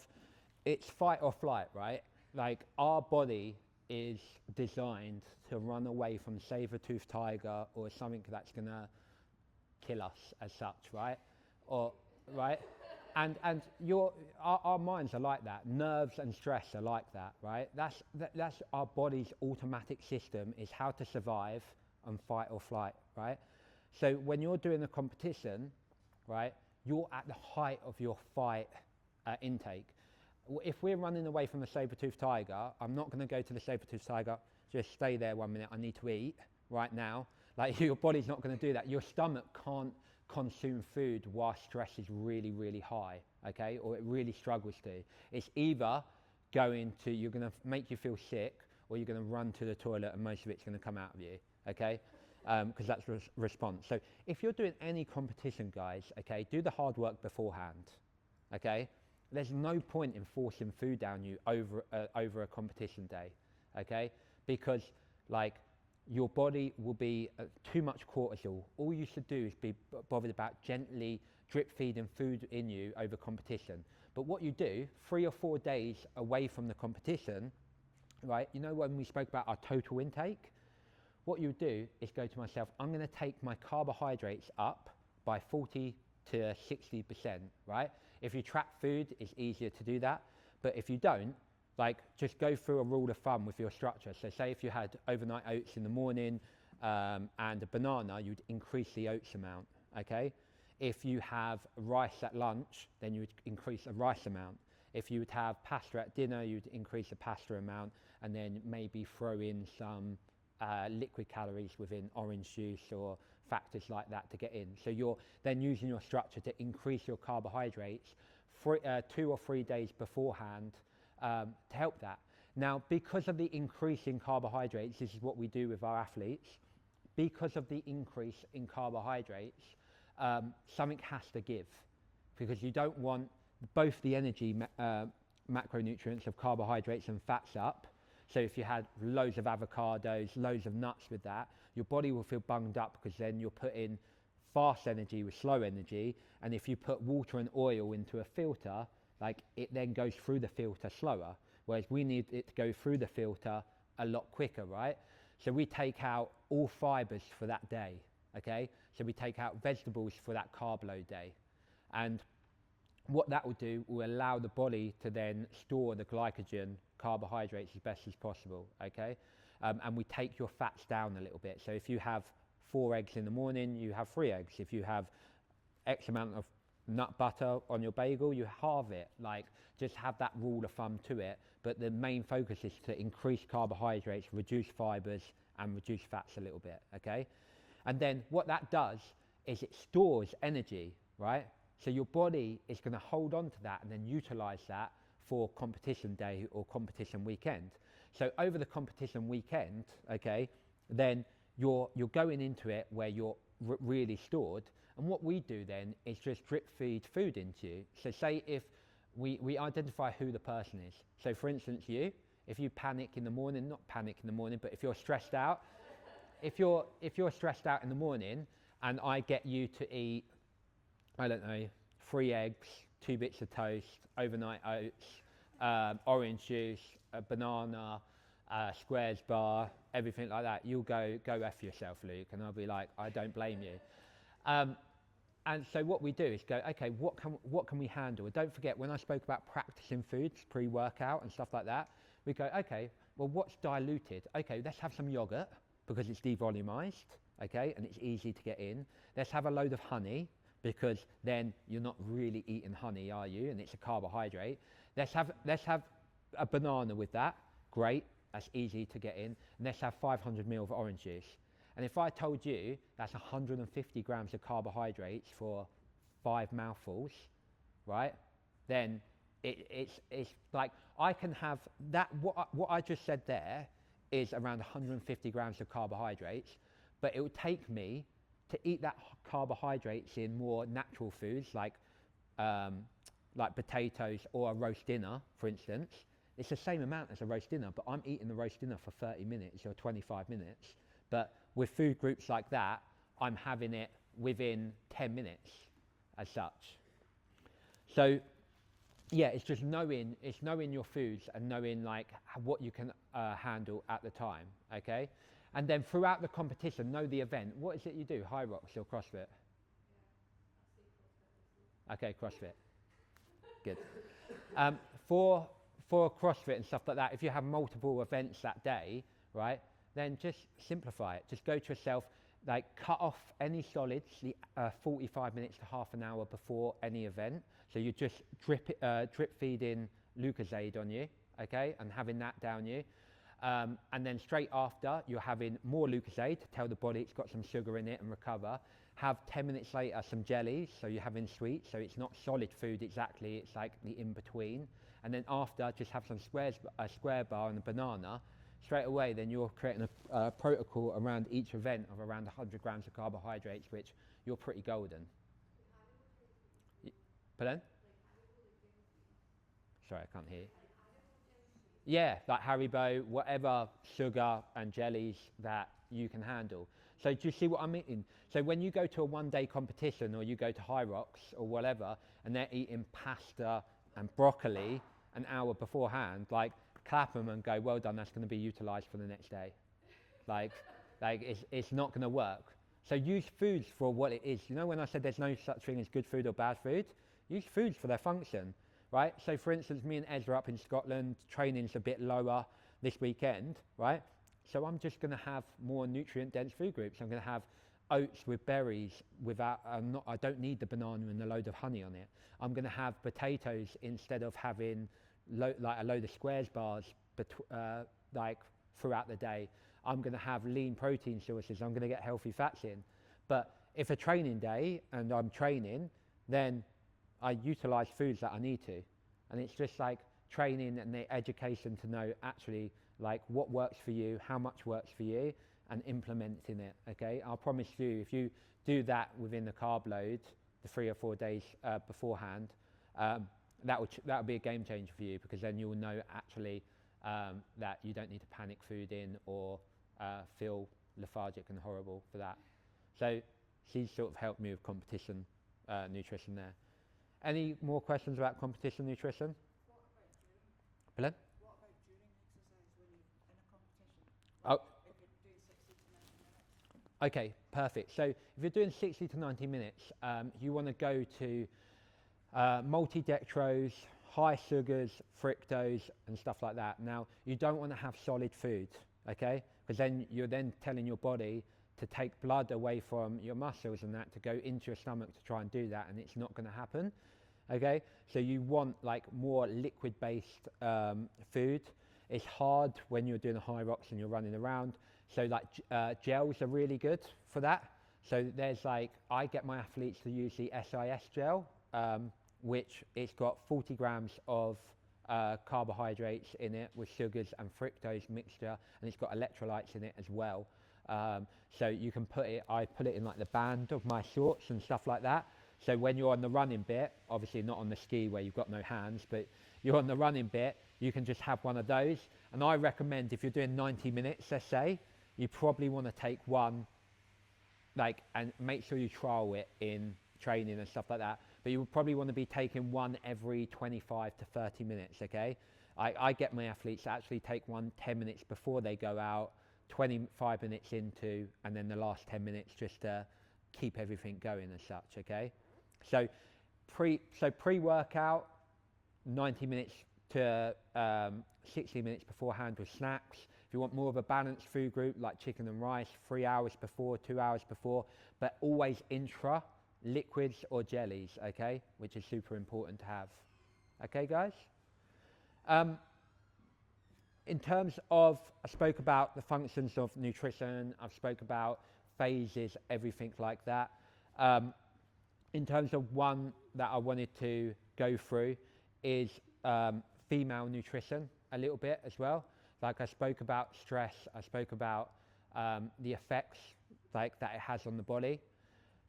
it's fight or flight, right? Like our body is designed to run away from saber-toothed tiger or something that's gonna kill us as such, right? Or right? And our minds are like that. Nerves and stress are like that, right? That's our body's automatic system, is how to survive and fight or flight, right? So when you're doing a competition, right, you're at the height of your fight intake. If we're running away from the saber-toothed tiger, I'm not going to go to the saber-toothed tiger, just stay there 1 minute, I need to eat right now. Like your body's not going to do that. Your stomach can't consume food while stress is really, really high, okay? Or it really struggles to. It's either you're going to make you feel sick, or you're going to run to the toilet and most of it's going to come out of you, okay? Because that's response. So if you're doing any competition, guys, okay, do the hard work beforehand, okay? There's no point in forcing food down you over a competition day, okay? Because like your body will be too much cortisol. All you should do is be bothered about gently drip feeding food in you over competition. But what you do 3 or 4 days away from the competition, right? You know when we spoke about our total intake? What you do is go to myself, I'm going to take my carbohydrates up by 40 to 60%, right? If you track food, it's easier to do that. But if you don't, like just go through a rule of thumb with your structure. So say if you had overnight oats in the morning and a banana, you'd increase the oats amount, okay? If you have rice at lunch, then you would increase the rice amount. If you would have pasta at dinner, you'd increase the pasta amount, and then maybe throw in some liquid calories within orange juice or factors like that to get in. So you're then using your structure to increase your carbohydrates 2 or 3 days beforehand to help that. Now, because of the increase in carbohydrates, this is what we do with our athletes, because of the increase in carbohydrates, something has to give, because you don't want both the energy macronutrients of carbohydrates and fats up. So if you had loads of avocados, loads of nuts with that, your body will feel bunged up because then you're putting fast energy with slow energy. And if you put water and oil into a filter, like it then goes through the filter slower, whereas we need it to go through the filter a lot quicker, right? So we take out all fibers for that day, okay? So we take out vegetables for that carb load day. And what that will do will allow the body to then store the glycogen carbohydrates as best as possible, okay? And we take your fats down a little bit. So if you have 4 eggs in the morning, you have 3 eggs. If you have X amount of nut butter on your bagel, you halve it. Like, just have that rule of thumb to it. But the main focus is to increase carbohydrates, reduce fibers, and reduce fats a little bit, okay? And then what that does is it stores energy, right? So your body is going to hold on to that and then utilize that for competition day or competition weekend. So over the competition weekend, okay, then you're going into it where you're really stored. And what we do then is just drip feed food into you. So say if we identify who the person is. So for instance, if you panic in the morning, not panic in the morning, but if you're stressed out, if you're stressed out in the morning and I get you to eat, I don't know, 3 eggs, 2 bits of toast, overnight oats, orange juice, a banana, squares bar, everything like that, you'll go F yourself, Luke, and I'll be like, I don't blame you. And so what we do is go, okay, what can we handle? And don't forget, when I spoke about practicing foods, pre-workout and stuff like that, we go, okay, well, what's diluted? Okay, let's have some yogurt because it's devolumized, okay, and it's easy to get in. Let's have a load of honey because then you're not really eating honey, are you? And it's a carbohydrate. Let's have a banana with that. Great, that's easy to get in. And let's have 500 ml of orange juice. And if I told you that's 150 grams of carbohydrates for 5 mouthfuls, right? Then it's like I can have that. What I just said there is around 150 grams of carbohydrates, but it would take me to eat that carbohydrates in more natural foods like potatoes or a roast dinner, for instance. It's the same amount as a roast dinner, but I'm eating the roast dinner for 30 minutes or 25 minutes. But with food groups like that, I'm having it within 10 minutes as such. So yeah, it's just knowing your foods and knowing like what you can handle at the time, okay? And then throughout the competition, know the event. What is it you do, High Rocks or CrossFit? Okay, CrossFit, good. For CrossFit and stuff like that, if you have multiple events that day, right, then just simplify it. Just go to yourself, like cut off any solids 45 minutes to half an hour before any event. So you just drip feeding Lucozade on you, okay, and having that down you. And then straight after, you're having more Lucozade to tell the body it's got some sugar in it and recover. Have 10 minutes later some jellies, so you're having sweets, so it's not solid food exactly, it's like the in-between. And then after, just have some square bar and a banana. straight away, then you're creating a protocol around each event of around 100 grams of carbohydrates, which you're pretty golden. Pardon? Sorry, I can't hear you. Yeah, like Haribo, whatever sugar and jellies that you can handle. So do you see what I mean? So when you go to a one-day competition or you go to High Rocks or whatever, and they're eating pasta and broccoli an hour beforehand, like clap them and go, well done, that's going to be utilised for the next day. like it's not going to work. So use foods for what it is. You know when I said there's no such thing as good food or bad food? Use foods for their function. Right? So for instance, me and Ezra up in Scotland, training's a bit lower this weekend, right? So I'm just going to have more nutrient-dense food groups. I'm going to have oats with berries without, I don't need the banana and a load of honey on it. I'm going to have potatoes instead of having like a load of squares bars like throughout the day. I'm going to have lean protein sources. I'm going to get healthy fats in. But if a training day and I'm training, then I utilise foods that I need to, and it's just like training and the education to know actually like what works for you, how much works for you, and implementing it. Okay, I'll promise you, if you do that within the carb load, the 3 or 4 days beforehand, that would be a game changer for you, because then you'll know actually that you don't need to panic food in or feel lethargic and horrible for that. So she's sort of helped me with competition nutrition there. Any more questions about competition nutrition? What about during exercise when you're in a competition? Oh. If you're doing 60 to 90 minutes? Okay, perfect. So if you're doing 60 to 90 minutes, you want to go to multi-dextrose, high sugars, fructose, and stuff like that. Now, you don't want to have solid food, okay? Because then you're then telling your body to take blood away from your muscles and that to go into your stomach to try and do that, and it's not going to happen. Okay, so you want like more liquid-based food. It's hard when you're doing a High Rocks and you're running around. So like gels are really good for that. So there's like, I get my athletes to use the SIS gel, which it's got 40 grams of carbohydrates in it with sugars and fructose mixture, and it's got electrolytes in it as well. So you can I put it in like the band of my shorts and stuff like that. So when you're on the running bit, obviously not on the ski where you've got no hands, but you're on the running bit, you can just have one of those. And I recommend if you're doing 90 minutes, let's say, you probably want to take one, like, and make sure you trial it in training and stuff like that. But you would probably want to be taking one every 25 to 30 minutes, okay? I get my athletes to actually take one 10 minutes before they go out, 25 minutes into, and then the last 10 minutes just to keep everything going as such, okay? So pre-workout, 90 minutes to 60 minutes beforehand with snacks. If you want more of a balanced food group like chicken and rice, 3 hours before, 2 hours before, but always intra, liquids or jellies, okay, which is super important to have. Okay, guys? In terms of, I spoke about the functions of nutrition, I've spoke about phases, everything like that. In terms of one that I wanted to go through is female nutrition a little bit as well. Like I spoke about stress, I spoke about the effects like that it has on the body.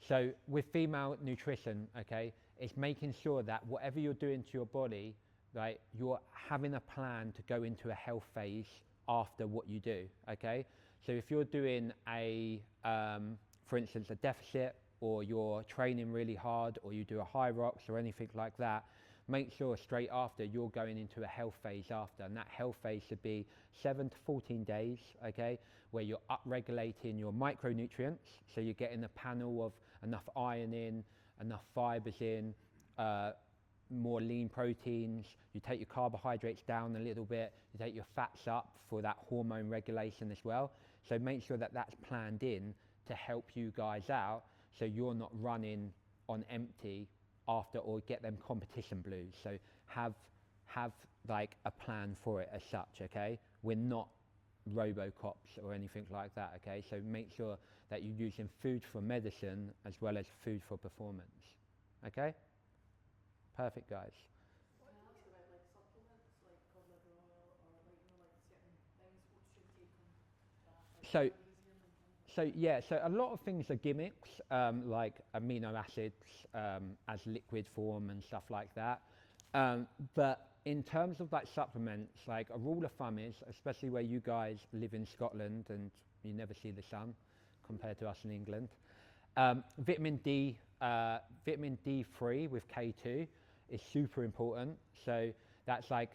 So with female nutrition, okay, it's making sure that whatever you're doing to your body, right, you're having a plan to go into a health phase after what you do, okay? So if you're doing for instance, a deficit, or you're training really hard, or you do a High Rocks or anything like that, make sure straight after you're going into a health phase after, and that health phase should be 7 to 14 days, okay, where you're upregulating your micronutrients, so you're getting a panel of enough iron in, enough fibers in, more lean proteins, you take your carbohydrates down a little bit, you take your fats up for that hormone regulation as well. So make sure that that's planned in to help you guys out, so you're not running on empty after, or get them competition blues. So have like a plan for it as such, okay? We're not Robocops or anything like that, okay? So make sure that you're using food for medicine as well as food for performance, okay? Perfect, guys. What do you ask about like supplements, like cod liver oil, or like, you know, like certain things? What should So, so a lot of things are gimmicks, like amino acids as liquid form and stuff like that. But in terms of like supplements, like a rule of thumb is, especially where you guys live in Scotland and you never see the sun compared to us in England, vitamin D3 with K2 is super important. So that's like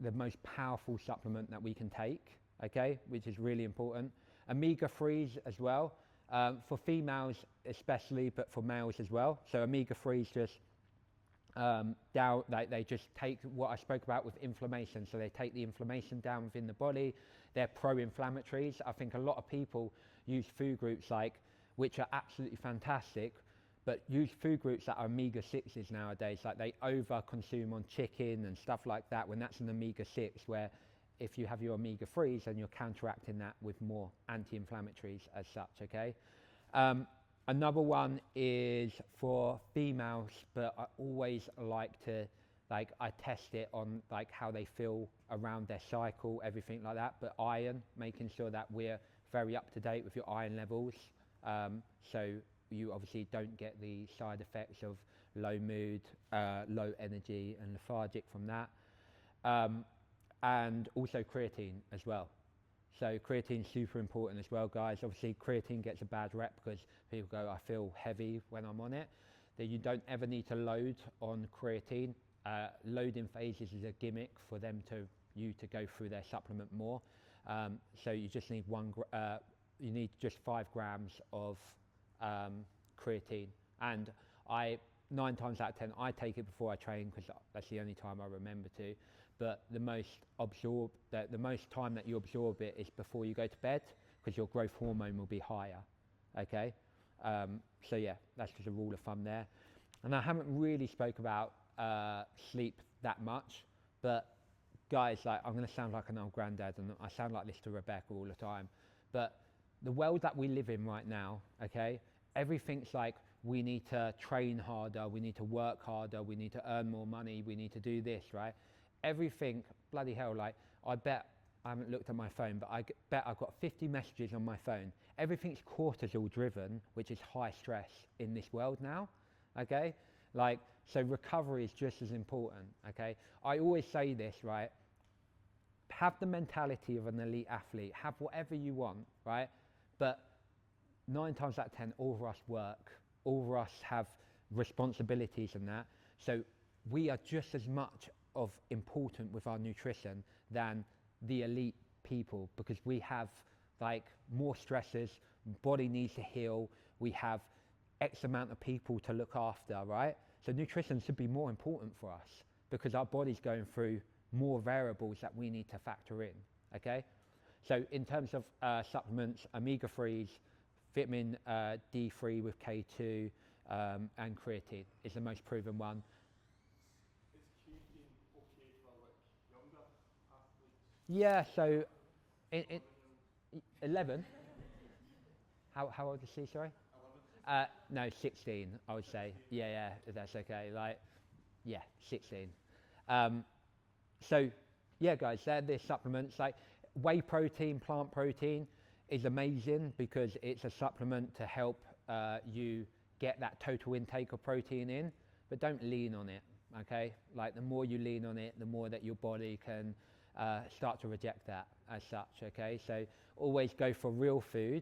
the most powerful supplement that we can take, okay, which is really important. Omega-3s as well, for females especially, but for males as well. So omega-3s just down, they just take what I spoke about with inflammation. So they take the inflammation down within the body. They're pro-inflammatories. I think a lot of people use food groups which are absolutely fantastic, but use food groups that are omega-6s nowadays. Like they over-consume on chicken and stuff like that, when that's an omega-6, where if you have your omega-3s, then you're counteracting that with more anti-inflammatories as such, okay? Another one is for females, but I always like to, I test it on how they feel around their cycle, everything like that. But iron, making sure that we're very up to date with your iron levels, so you obviously don't get the side effects of low mood, low energy and lethargic from that. And also creatine as well. So creatine's super important as well, guys. Obviously creatine gets a bad rep because people go, I feel heavy when I'm on it. That you don't ever need to load on creatine. Loading phases is a gimmick for them you to go through their supplement more. So you just need you need just 5 grams of creatine. And 9 times out of 10, I take it before I train because that's the only time I remember to. But the most time that you absorb it is before you go to bed, because your growth hormone will be higher. Okay, so yeah, that's just a rule of thumb there. And I haven't really spoke about sleep that much, but guys, I'm going to sound like an old granddad, and I sound like this to Rebecca all the time. But the world that we live in right now, okay, everything's we need to train harder, we need to work harder, we need to earn more money, we need to do this, right? Everything, bloody hell, I bet, I haven't looked at my phone, but I bet I've got 50 messages on my phone. Everything's cortisol driven, which is high stress in this world now, okay? So recovery is just as important, okay? I always say this, right? Have the mentality of an elite athlete, have whatever you want, right? But 9 times out of 10, all of us work, all of us have responsibilities and that. So we are just as much of important with our nutrition than the elite people, because we have more stresses, body needs to heal, we have X amount of people to look after, right? So nutrition should be more important for us because our body's going through more variables that we need to factor in, okay? So in terms of supplements, omega-3s, vitamin D3 with K2 and creatine is the most proven one. Yeah, so in 11. How old is she? Sorry. 11. No, 16. I would say. Yeah, that's okay. 16. So, yeah, guys, they're the supplements. Whey protein, plant protein is amazing because it's a supplement to help you get that total intake of protein in, but don't lean on it. Okay, the more you lean on it, the more that your body can start to reject that as such, okay? So always go for real food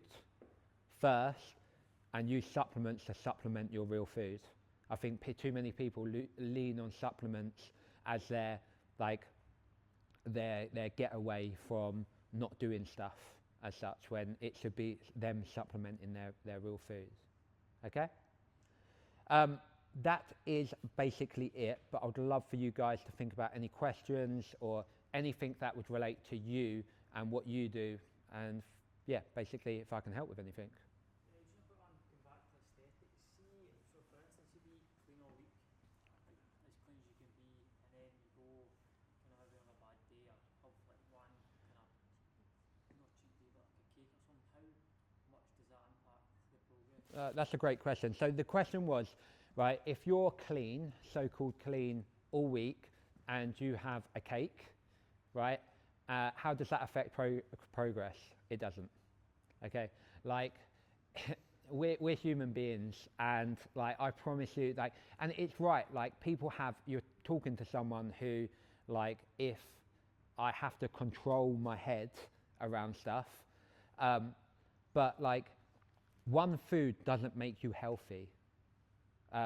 first and use supplements to supplement your real food. I think too many people lean on supplements as their getaway from not doing stuff as such, when it should be them supplementing their real food, okay? That is basically it, but I would love for you guys to think about any questions or anything that would relate to you and what you do, and yeah, basically if I can help with anything. Just a quick one, going back to aesthetics. See, so for instance, you'd be clean all week, as clean as you can be, and then you go kind of having a bad day, or have one kind of, not cheat day, but a cake or something. How much does that impact the progress? That's a great question. So the question was, right, if you're clean, so-called clean all week, and you have a cake, right, how does that affect progress? It doesn't. Okay, like we're human beings, and like I promise you, like, and it's right. Like people have, you're talking to someone who, like, if I have to control my head around stuff, but like one food doesn't make you healthy.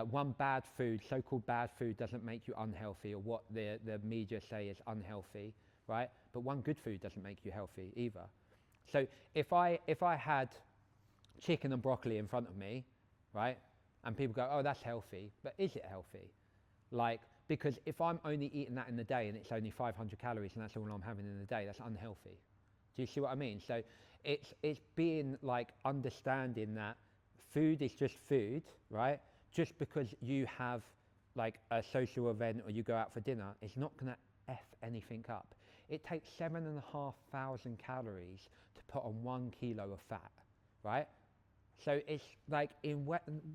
One bad food, so-called bad food, doesn't make you unhealthy, or what the media say is unhealthy, right? But one good food doesn't make you healthy either. So if I had chicken and broccoli in front of me, right, and people go, oh, that's healthy, but is it healthy? Like, because if I'm only eating that in the day and it's only 500 calories and that's all I'm having in the day, that's unhealthy. Do you see what I mean? So it's being like understanding that food is just food, right? Just because you have like a social event or you go out for dinner, it's not going to F anything up. It takes 7,500 calories to put on 1 kilo of fat, right? So it's like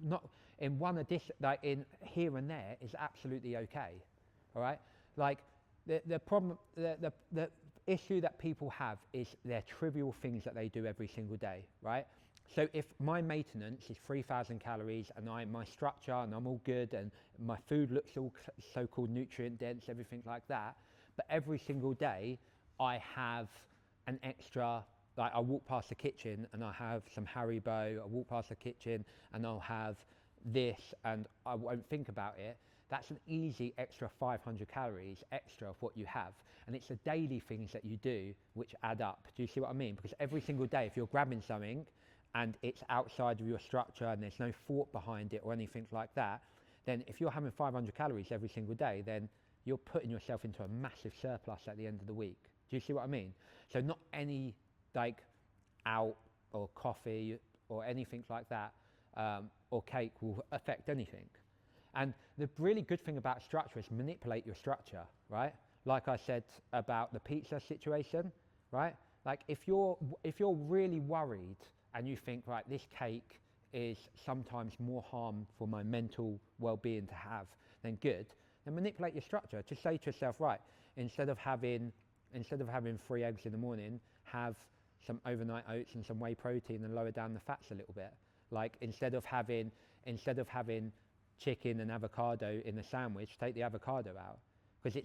not in one addition, like in here and there is absolutely okay, all right? Like the problem, the issue that people have is they're trivial things that they do every single day, right? So if my maintenance is 3,000 calories and my structure and I'm all good and my food looks all so-called nutrient dense, everything like that, but every single day I have an extra, like I walk past the kitchen and I have some Haribo, I walk past the kitchen and I'll have this and I won't think about it, that's an easy extra 500 calories extra of what you have. And it's the daily things that you do which add up. Do you see what I mean? Because every single day, if you're grabbing something and it's outside of your structure and there's no thought behind it or anything like that, then if you're having 500 calories every single day, then you're putting yourself into a massive surplus at the end of the week. Do you see what I mean? So not any like out or coffee or anything like that or cake will affect anything. And the really good thing about structure is manipulate your structure, right? Like I said about the pizza situation, right? Like if you're really worried and you think, right, this cake is sometimes more harm for my mental well-being to have than good, then manipulate your structure. Just say to yourself, right, instead of having 3 eggs in the morning, have some overnight oats and some whey protein and lower down the fats a little bit. Like instead of having chicken and avocado in the sandwich, take the avocado out, because the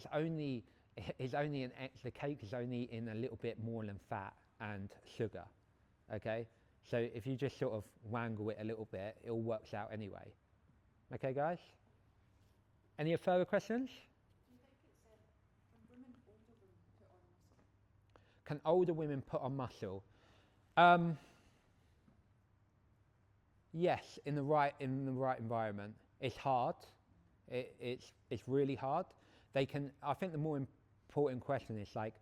cake is only in a little bit more than fat and sugar. Okay, so if you just sort of wangle it a little bit, it all works out anyway. Okay, guys. Any further questions? Do you think it's can women, older women, put on muscle? Can older women put on muscle? Yes, in the right environment. It's hard. It's really hard. They can. I think the more important question is like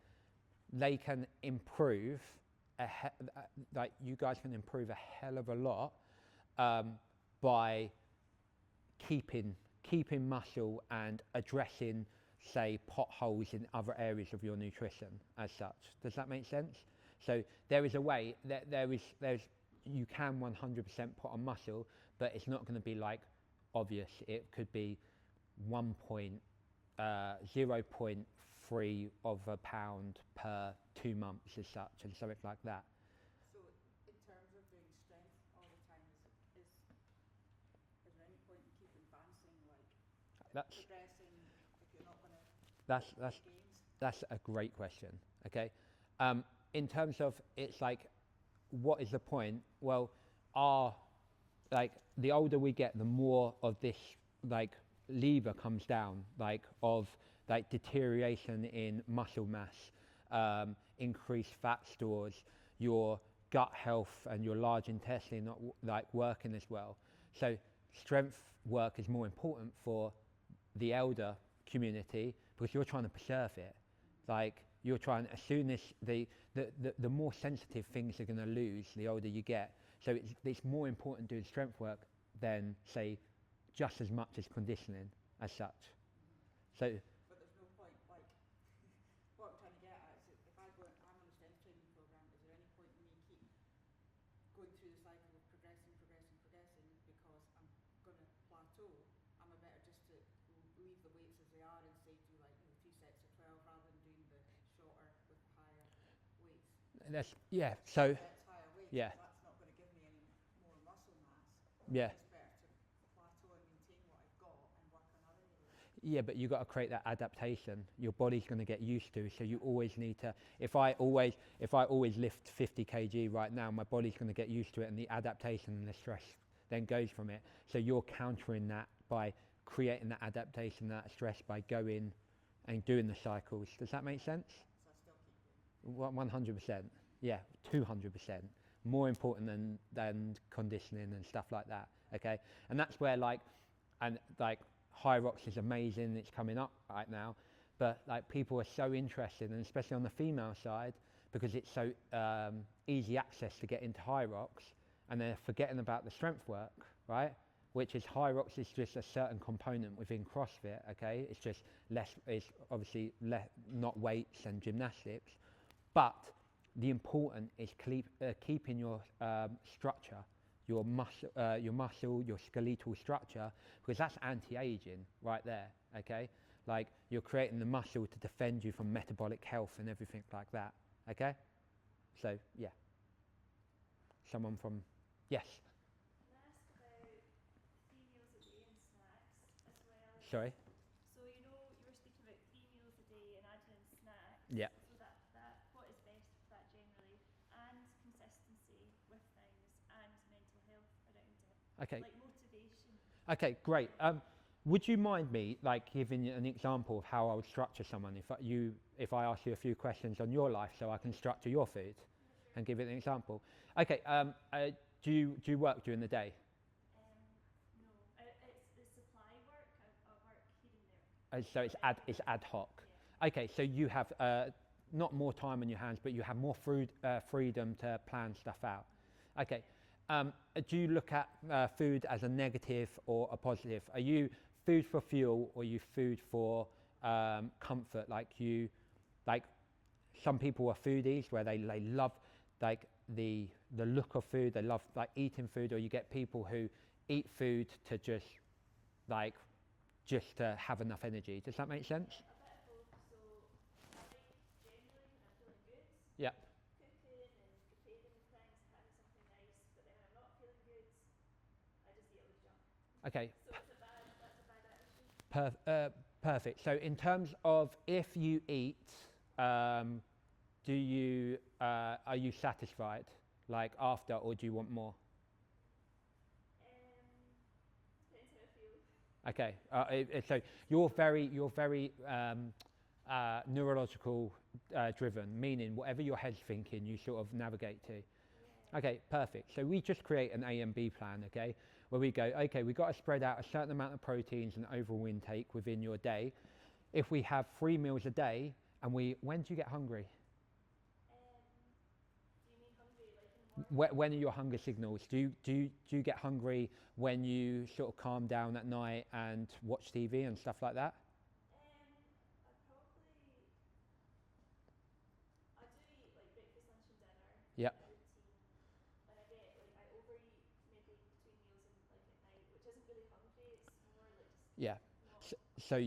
they can improve. Like you guys can improve a hell of a lot by keeping muscle and addressing, say, potholes in other areas of your nutrition as such. Does that make sense? So there is a way that there's you can 100% put on muscle, but it's not going to be like obvious. It could be 0.3 of a pound per 2 months as such, and something like that. So in terms of doing strength all the time, is there any point in keep advancing, like That's progressing if you're not going to that's gains? that's a great question. Okay, in terms of it's like, what is the point? Well, like the older we get, the more of this like lever comes down, like of like deterioration in muscle mass, increased fat stores, your gut health and your large intestine not like working as well. So strength work is more important for the elder community because you're trying to preserve it. Like you're trying, as soon as the more sensitive things are going to lose the older you get. So it's more important doing strength work than, say, just as much as conditioning as such. So But there's no point, like, what I'm trying to get at is that if I'm on a strength training program, is there any point in me keep going through the cycle of progressing, because I'm going to plateau? Am I better just to leave the weights as they are and say do like 3 sets of 12 rather than doing the shorter with higher weights? yeah. So Sets, higher weights. Yeah. that's not going to give me any more muscle mass. Yeah. It's better to plateau and maintain what I've got and work on other areas. Yeah, but you've got to create that adaptation. Your body's going to get used to, so you always need to. If I always lift 50 kg right now, my body's going to get used to it, and the adaptation and the stress then goes from it. So you're countering that by creating that adaptation, that stress by going and doing the cycles. Does that make sense? So I still keep doing 100%. Yeah, 200%. More important than conditioning and stuff like that. Okay, and that's where like High Rocks is amazing. It's coming up right now, but like people are so interested, and especially on the female side, because it's so easy access to get into High Rocks, and they're forgetting about the strength work, right? Which is High Rocks is just a certain component within CrossFit. Okay, it's just less. It's obviously not weights and gymnastics, but the important is keeping your structure, your muscle, your skeletal structure, because that's anti-aging right there. Okay, like you're creating the muscle to defend you from metabolic health and everything like that. Okay, so yeah. Someone from yes. Can I ask about 3 meals a day and snacks as well? Sorry. So you know you were speaking about 3 meals a day and adding in snacks. Yeah. So that what is best for that generally, and consistency with things, and mental health around it. Okay. Like motivation. Okay, great. Would you mind me like giving an example of how I would structure someone if I ask you a few questions on your life so I can structure your food and give it an example? Okay. Do you work during the day? No, it's supply work. I work here and there. So it's ad hoc. Yeah. Okay, so you have not more time on your hands, but you have more freedom to plan stuff out. Okay. Do you look at food as a negative or a positive? Are you food for fuel, or are you food for comfort? Like some people are foodies where they love like the look of food, they love like eating food, or you get people who eat food to just to have enough energy. Does that make sense? A bit of both. So I like generally when I'm feeling good, Yeah. cooking and preparing things, having something nice. But then when I'm not feeling good, I just eat a load of junk. Okay. So that's a bad attitude. Perfect. So in terms of if you eat, are you satisfied like after, or do you want more? Depends how I feel. Okay. So you're very neurological driven, meaning whatever your head's thinking, you sort of navigate to. Yeah. Okay, perfect. So we just create an A and B plan, okay, where we go, okay, we've got to spread out a certain amount of proteins and overall intake within your day. If we have 3 meals a day, and when do you get hungry? Do you mean hungry like in the morning? When are your hunger signals? Do you get hungry when you sort of calm down at night and watch TV and stuff like that? I do eat like breakfast, lunch and dinner. Yep. A routine. And I get like I overeat maybe between meals and like at night, which isn't really hungry. It's more like just Yeah. not So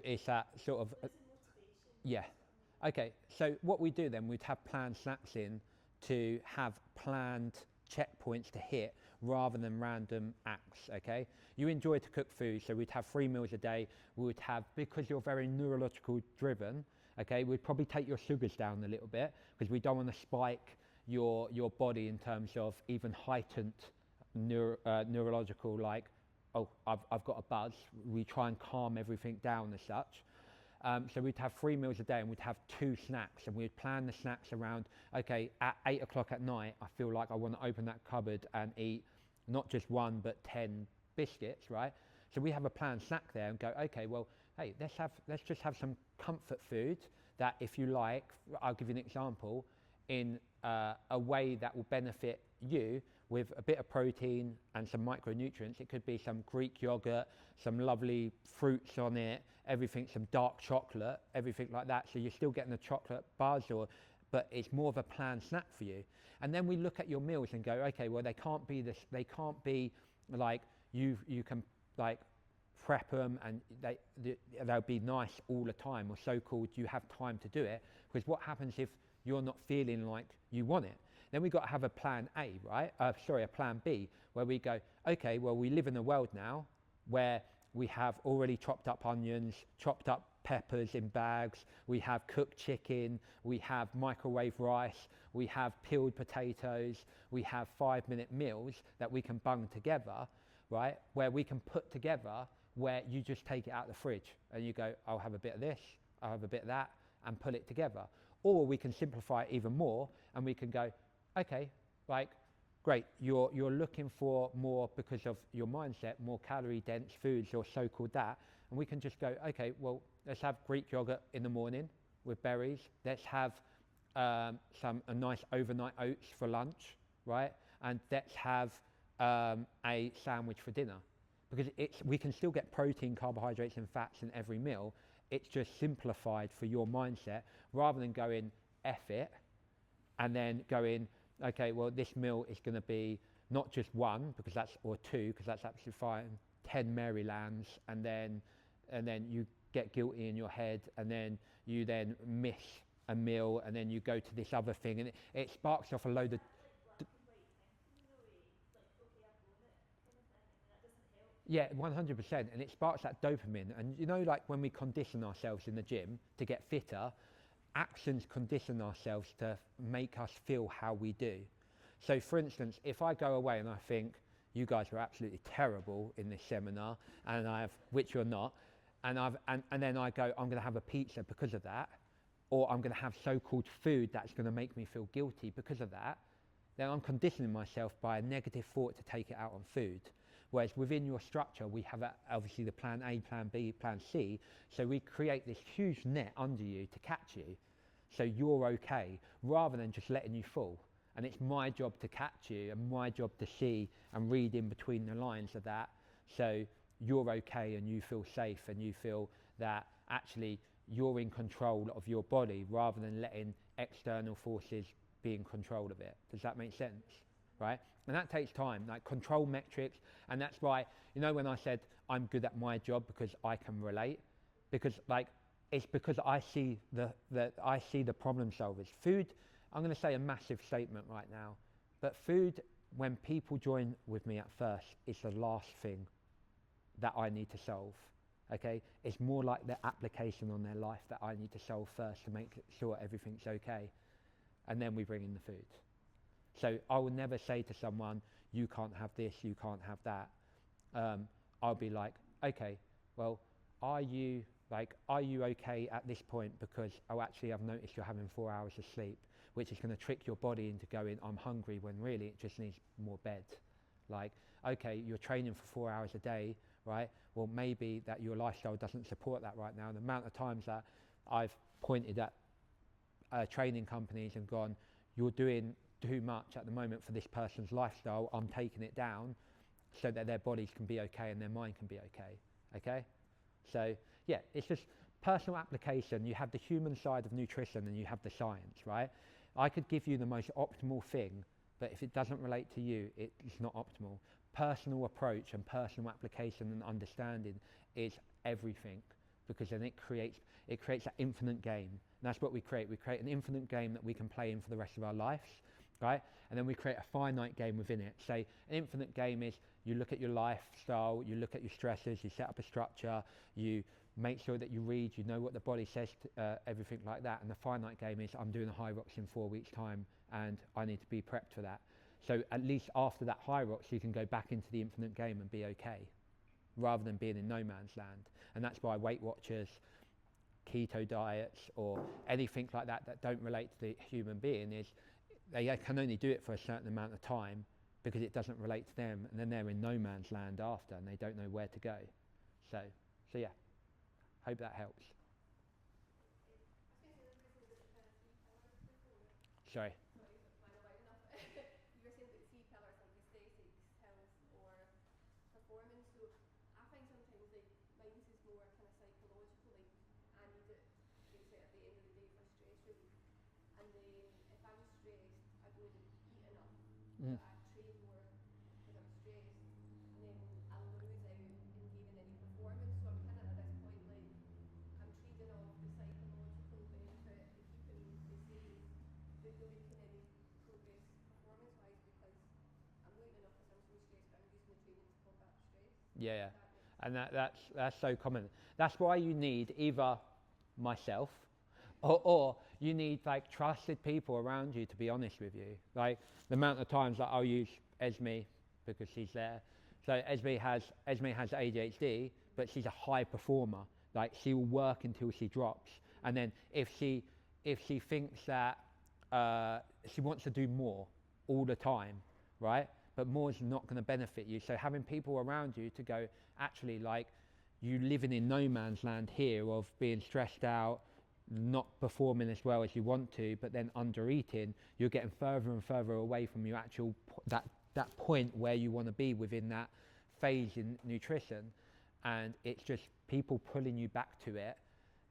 it's that sort of losing motivation. yeah. That's what I mean. Okay, so what we do then, we'd have planned snacks in to have planned checkpoints to hit rather than random acts, okay? You enjoy to cook food, so we'd have 3 meals a day. We would have, because you're very neurological driven, okay, we'd probably take your sugars down a little bit because we don't want to spike your body in terms of even heightened neurological, like, oh, I've got a buzz. We try and calm everything down as such. So we'd have 3 meals a day, and we'd have 2 snacks, and we'd plan the snacks around, okay, at 8 o'clock at night, I feel like I want to open that cupboard and eat not just 1, but 10 biscuits, right? So we have a planned snack there and go, okay, well, hey, let's just have some comfort food that, if you like, I'll give you an example, in a way that will benefit you with a bit of protein and some micronutrients. It could be some Greek yogurt, some lovely fruits on it, everything, some dark chocolate, everything like that. So you're still getting the chocolate buzz, but it's more of a planned snack for you. And then we look at your meals and go, okay, well, they can't be like you can like prep them and they'll be nice all the time, or so-called you have time to do it. Because what happens if you're not feeling like you want it? Then we've got to have a plan A, right? A plan B, where we go, okay, well, we live in a world now where we have already chopped up onions, chopped up peppers in bags, we have cooked chicken, we have microwave rice, we have peeled potatoes, we have 5-minute meals that we can bung together, right? Where we can put together, where you just take it out of the fridge and you go, I'll have a bit of this, I'll have a bit of that, and put it together. Or we can simplify it even more and we can go, okay, like, great, you're looking for more, because of your mindset, more calorie dense foods or so-called that, and we can just go, okay, well, let's have Greek yogurt in the morning with berries, let's have a nice overnight oats for lunch, right, and let's have a sandwich for dinner, because we can still get protein, carbohydrates and fats in every meal. It's just simplified for your mindset, rather than going F it and then going, okay, well, this meal is going to be not just one, because that's, or two, because that's absolutely fine, 10 Marylands, and then you get guilty in your head, and then you then miss a meal, and then you go to this other thing, and it sparks off a load of... Yeah, 100%, and it sparks that dopamine. And you know, like when we condition ourselves in the gym to get fitter, actions condition ourselves to make us feel how we do. So for instance, if I go away and I think, you guys are absolutely terrible in this seminar, and which you're not, and then I go, I'm going to have a pizza because of that, or I'm going to have so-called food that's going to make me feel guilty because of that, then I'm conditioning myself by a negative thought to take it out on food. Whereas within your structure, we have obviously the plan A, plan B, plan C. So we create this huge net under you to catch you, so you're okay, rather than just letting you fall. And it's my job to catch you, and my job to see and read in between the lines of that, so you're okay and you feel safe and you feel that actually you're in control of your body, rather than letting external forces be in control of it. Does that make sense? Right? And that takes time, like control metrics. And that's why, you know, when I said I'm good at my job because I can relate, because like, it's because I see the problem solvers. Food, I'm going to say a massive statement right now, but food, when people join with me at first, is the last thing that I need to solve. Okay? It's more like the application on their life that I need to solve first to make sure everything's okay. And then we bring in the food. So I will never say to someone, you can't have this, you can't have that. I'll be like, okay, well, are you okay at this point? Because, oh, actually, I've noticed you're having 4 hours of sleep, which is going to trick your body into going, I'm hungry, when really it just needs more bed. Like, okay, you're training for 4 hours a day, right? Well, maybe that your lifestyle doesn't support that right now. And the amount of times that I've pointed at training companies and gone, you're doing too much at the moment for this person's lifestyle, I'm taking it down so that their bodies can be okay and their mind can be okay. Okay? So yeah, it's just personal application. You have the human side of nutrition and you have the science, right? I could give you the most optimal thing, but if it doesn't relate to you, it's not optimal. Personal approach and personal application and understanding is everything, because then it creates that infinite game. And that's what we create. We create an infinite game that we can play in for the rest of our lives, right? And then we create a finite game within it. Say an infinite game is you look at your lifestyle, you look at your stresses, you set up a structure, you make sure that you read, you know what the body says, everything like that. And the finite game is I'm doing a high rocks in 4 weeks' time and I need to be prepped for that. So at least after that high rocks, you can go back into the infinite game and be okay, rather than being in no man's land. And that's why Weight Watchers, keto diets, or anything like that that don't relate to the human being, is they can only do it for a certain amount of time because it doesn't relate to them, and then they're in no man's land after and they don't know where to go. So yeah, hope that helps. Sorry. Mm. Yeah, and that's so common. That's why you need either myself, or you need like trusted people around you to be honest with you. Like the amount of times that I'll use Esme because she's there. So Esme has ADHD, but she's a high performer. Like she will work until she drops, and then if she thinks that she wants to do more all the time, right? But more is not going to benefit you. So having people around you to go, actually, like you living in no man's land here of being stressed out, not performing as well as you want to, but then under eating, you're getting further and further away from your actual that point where you want to be within that phase in nutrition, and it's just people pulling you back to it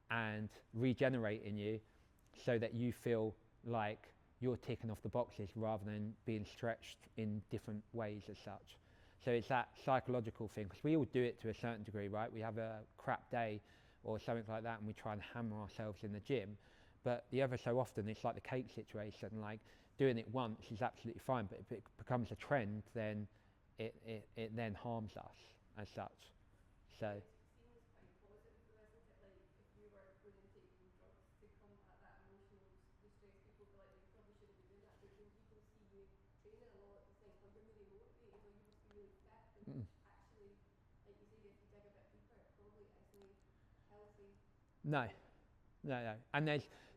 and regenerating you so that you feel like you're ticking off the boxes rather than being stretched in different ways as such. So it's that psychological thing, because we all do it to a certain degree, right? We have a crap day or something like that and we try and hammer ourselves in the gym, but the ever so often it's like the cake situation, like doing it once is absolutely fine, but if it becomes a trend, then it then harms us as such. So It seems quite positive though, isn't it? Like if you were going and taking drugs to combat that emotional distress, people would be like, you probably shouldn't be doing that. But when people see you training a lot, they think, oh, you're really motivated, or you must be really fit. And actually, like you say, if you dig a bit deeper, it probably isn't healthy. no, no. And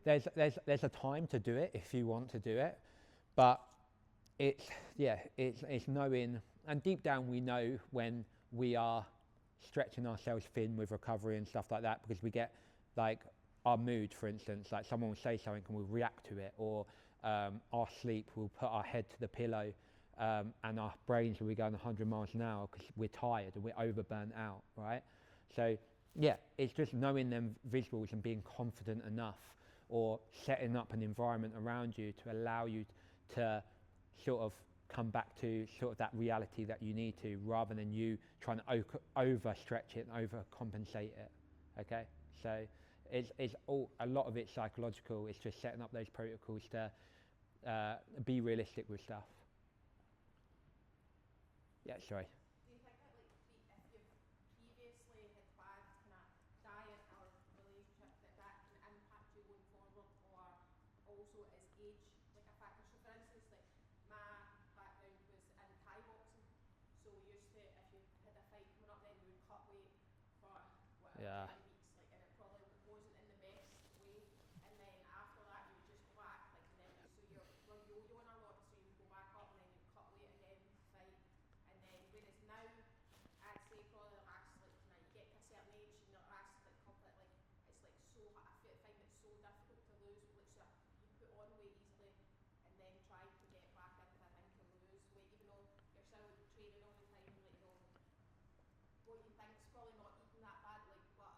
there's a time to do it if you want to do it, but it's knowing, and deep down we know when we are stretching ourselves thin with recovery and stuff like that, because we get like our mood, for instance, like someone will say something and we'll react to it, or our sleep, we'll put our head to the pillow and our brains will be going 100 miles an hour because we're tired and we're overburnt out, right? So yeah, it's just knowing them visuals and being confident enough, or setting up an environment around you to allow you to sort of come back to sort of that reality that you need to, rather than you trying to overstretch it and overcompensate it. Okay, so it's all, a lot of it's psychological. It's just setting up those protocols to be realistic with stuff. Yeah, sorry. Do you think that like if you've previously had bad kind of diet or relationship, that can impact you going forward, or also is age like a factor? So for instance, like my background was in Thai boxing, so we used to, if you had a fight coming up, then you would cut weight for whatever Yeah. many weeks, like, and it probably wasn't in the best way. And then after that, you would just go back, like, and then so we're yo-yoing a lot, so you would go back up and then you'd cut weight again, fight. And then, whereas now, I'd say probably the last, like, you get to a certain age, and the last, like, couple, like, it's like so, I find it so difficult to lose, like, so you put on weight easily, and then try to get back into a thing to lose weight, even though you're still training all the time, like, you know, what you think's probably not eating that bad, like, but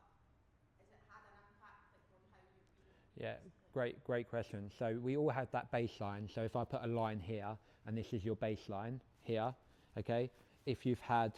has it had an impact, like, on how you've been? Yeah, great question. So we all have that baseline. So if I put a line here, and this is your baseline here, okay? If you've had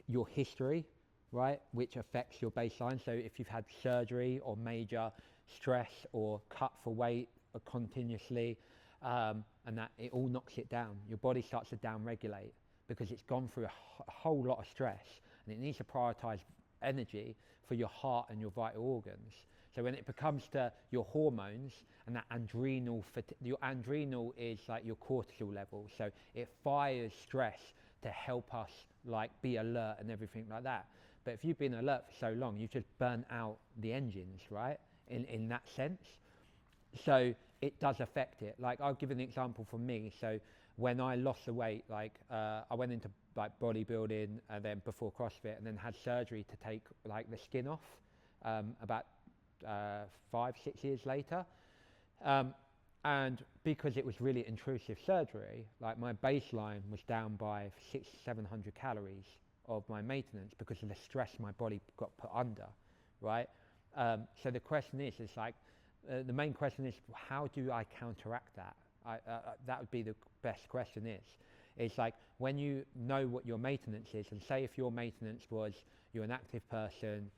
your history, right, which affects your baseline. So if you've had surgery or major stress or cut for weight continuously, and that it all knocks it down. Your body starts to down-regulate because it's gone through a whole lot of stress, and it needs to prioritize energy for your heart and your vital organs. So when it becomes to your hormones and that adrenal, your adrenal is like your cortisol level. So it fires stress to help us like be alert and everything like that. But if you've been alert for so long, you've just burnt out the engines, right? In that sense. So it does affect it. Like I'll give an example from me. So when I lost the weight, like I went into like bodybuilding and then before CrossFit, and then had surgery to take like the skin off about 5-6 years later, and because it was really intrusive surgery, like my baseline was down by 600-700 calories of my maintenance because of the stress my body got put under, right? So the question is like the main question is, how do I counteract that? That would be the best question. It's like when you know what your maintenance is, and say if your maintenance was you're an active person,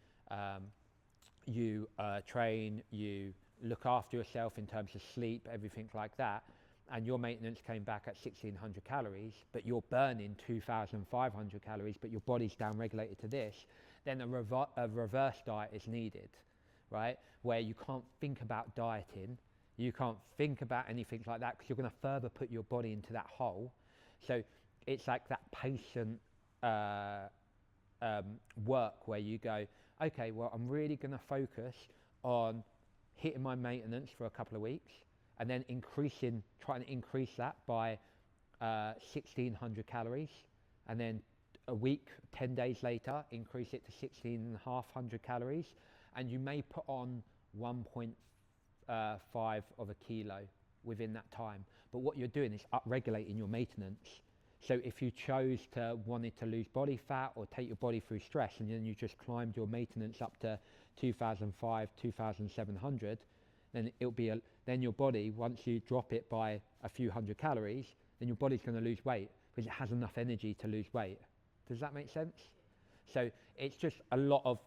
you train, you look after yourself in terms of sleep, everything like that, and your maintenance came back at 1600 calories, but you're burning 2500 calories, but your body's down-regulated to this, then a reverse diet is needed, right? Where you can't think about dieting, you can't think about anything like that, because you're going to further put your body into that hole. So it's like that patient work where you go, okay, well, I'm really going to focus on hitting my maintenance for a couple of weeks, and then trying to increase that by 1600 calories, and then a week, 10 days later, increase it to 16,500 calories, and you may put on 1.5 of a kilo within that time. But what you're doing is up-regulating your maintenance. So if you chose to wanted to lose body fat or take your body through stress, and then you just climbed your maintenance up to 2,500, 2,700, then it'll be then your body, once you drop it by a few hundred calories, then your body's going to lose weight because it has enough energy to lose weight. Does that make sense? So it's just a lot of,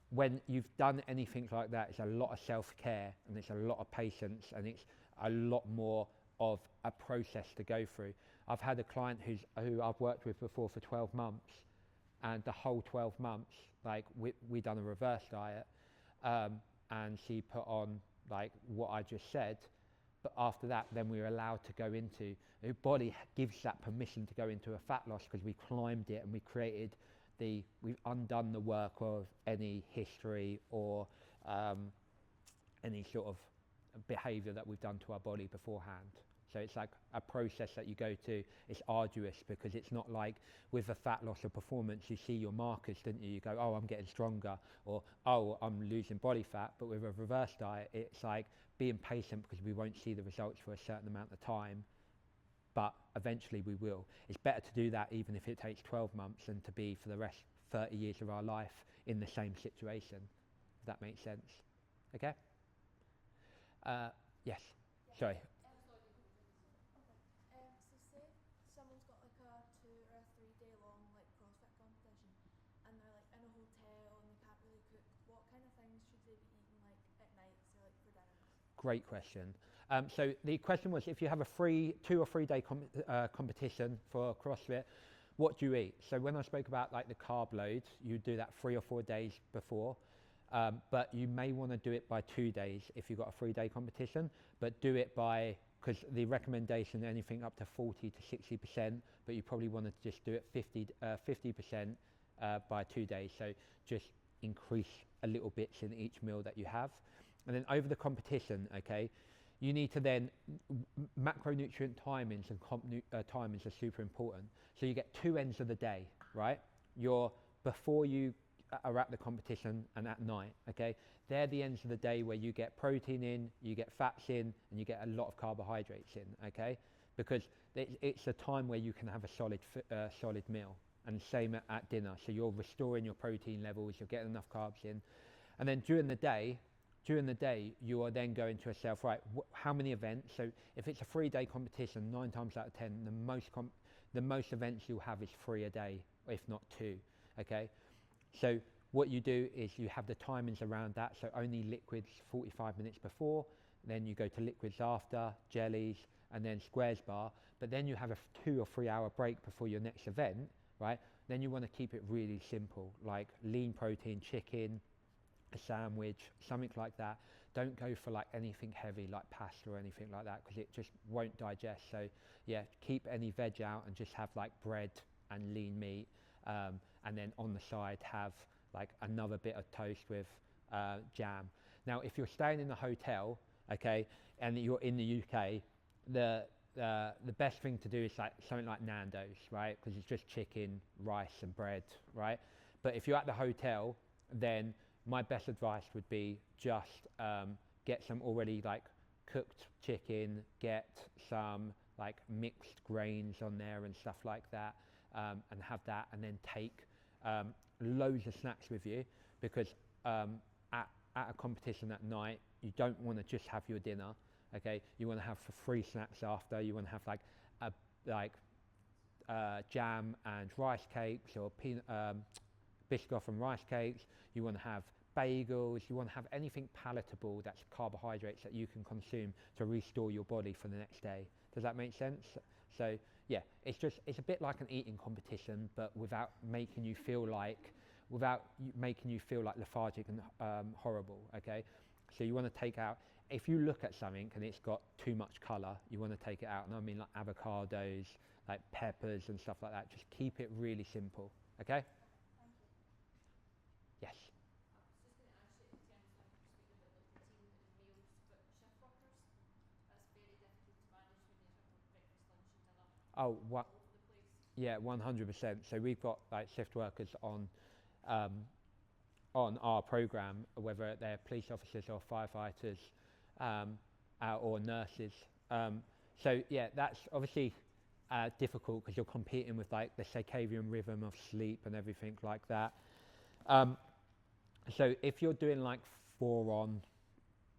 when you've done anything like that, it's a lot of self-care, and it's a lot of patience, and it's a lot more of a process to go through. I've had a client who I've worked with before for 12 months, and the whole 12 months, like we done a reverse diet, and she put on like what I just said, but after that, then we were allowed to go into, her body gives that permission to go into a fat loss, because we climbed it and we've undone the work of any history or any sort of behavior that we've done to our body beforehand. So it's like a process that you go to. It's arduous, because it's not like with a fat loss or performance, you see your markers, don't you? You go, oh, I'm getting stronger, or oh, I'm losing body fat. But with a reverse diet, it's like being patient, because we won't see the results for a certain amount of time, but eventually we will. It's better to do that even if it takes 12 months than to be for the rest 30 years of our life in the same situation. If that makes sense. Okay? Yes. Sorry. So say someone's got like a 2 or a 3 day long like CrossFit competition, and they're like in a hotel and they can't really cook. What kind of things should they be eating like at night, so like for dinner? Great question. So the question was, if you have a 2 or 3 day competition for CrossFit, what do you eat? So when I spoke about like the carb load, you do that 3 or 4 days before, but you may want to do it by 2 days if you've got a 3 day competition, but do it by, because the recommendation anything up to 40 to 60%, but you probably want to just do it 50% by 2 days. So just increase a little bits in each meal that you have. And then over the competition, okay, you need to then, macronutrient timings and timings are super important. So you get 2 ends of the day, right? Before you are at the competition and at night, okay? They're the ends of the day where you get protein in, you get fats in, and you get a lot of carbohydrates in, okay? Because it's a time where you can have a solid meal, and same at dinner. So you're restoring your protein levels, you're getting enough carbs in. And then during the day, you are then going to yourself, right, how many events? So if it's a 3 day competition, 9 times out of 10, the most events you'll have is 3 a day, if not 2, okay? So what you do is you have the timings around that, so only liquids 45 minutes before, then you go to liquids after, jellies, and then squares bar, but then you have a 2 or 3 hour break before your next event, right? Then you want to keep it really simple, like lean protein, chicken, a sandwich, something like that. Don't go for like anything heavy like pasta or anything like that, because it just won't digest. So yeah, keep any veg out and just have like bread and lean meat, and then on the side have like another bit of toast with jam. Now if you're staying in a hotel, okay, and you're in the UK, the best thing to do is like something like Nando's, right? Because it's just chicken, rice and bread, right? But if you're at the hotel, then my best advice would be just get some already like cooked chicken, get some like mixed grains on there and stuff like that, and have that, and then take loads of snacks with you, because at a competition at night, you don't want to just have your dinner, okay? You want to have 3 snacks after. You want to have jam and rice cakes, or Biscoff and rice cakes. You want to have bagels. You want to have anything palatable that's carbohydrates that you can consume to restore your body for the next day. Does that make sense? So yeah, it's a bit like an eating competition, but without making you feel like lethargic and horrible. Okay, so you want to take out. If you look at something and it's got too much colour, you want to take it out. And I mean like avocados, like peppers and stuff like that. Just keep it really simple. Okay? Thank you. Yes. I was just going to ask you in terms of speaking about like routine and meals, but shift workers, that's very difficult to manage when you're having breakfast, lunch and dinner Oh, what? all over the place. Yeah, 100%. So we've got like shift workers on our program, whether they're police officers or firefighters or nurses. So yeah, that's obviously difficult because you're competing with like the circadian rhythm of sleep and everything like that. So if you're doing like 4 on,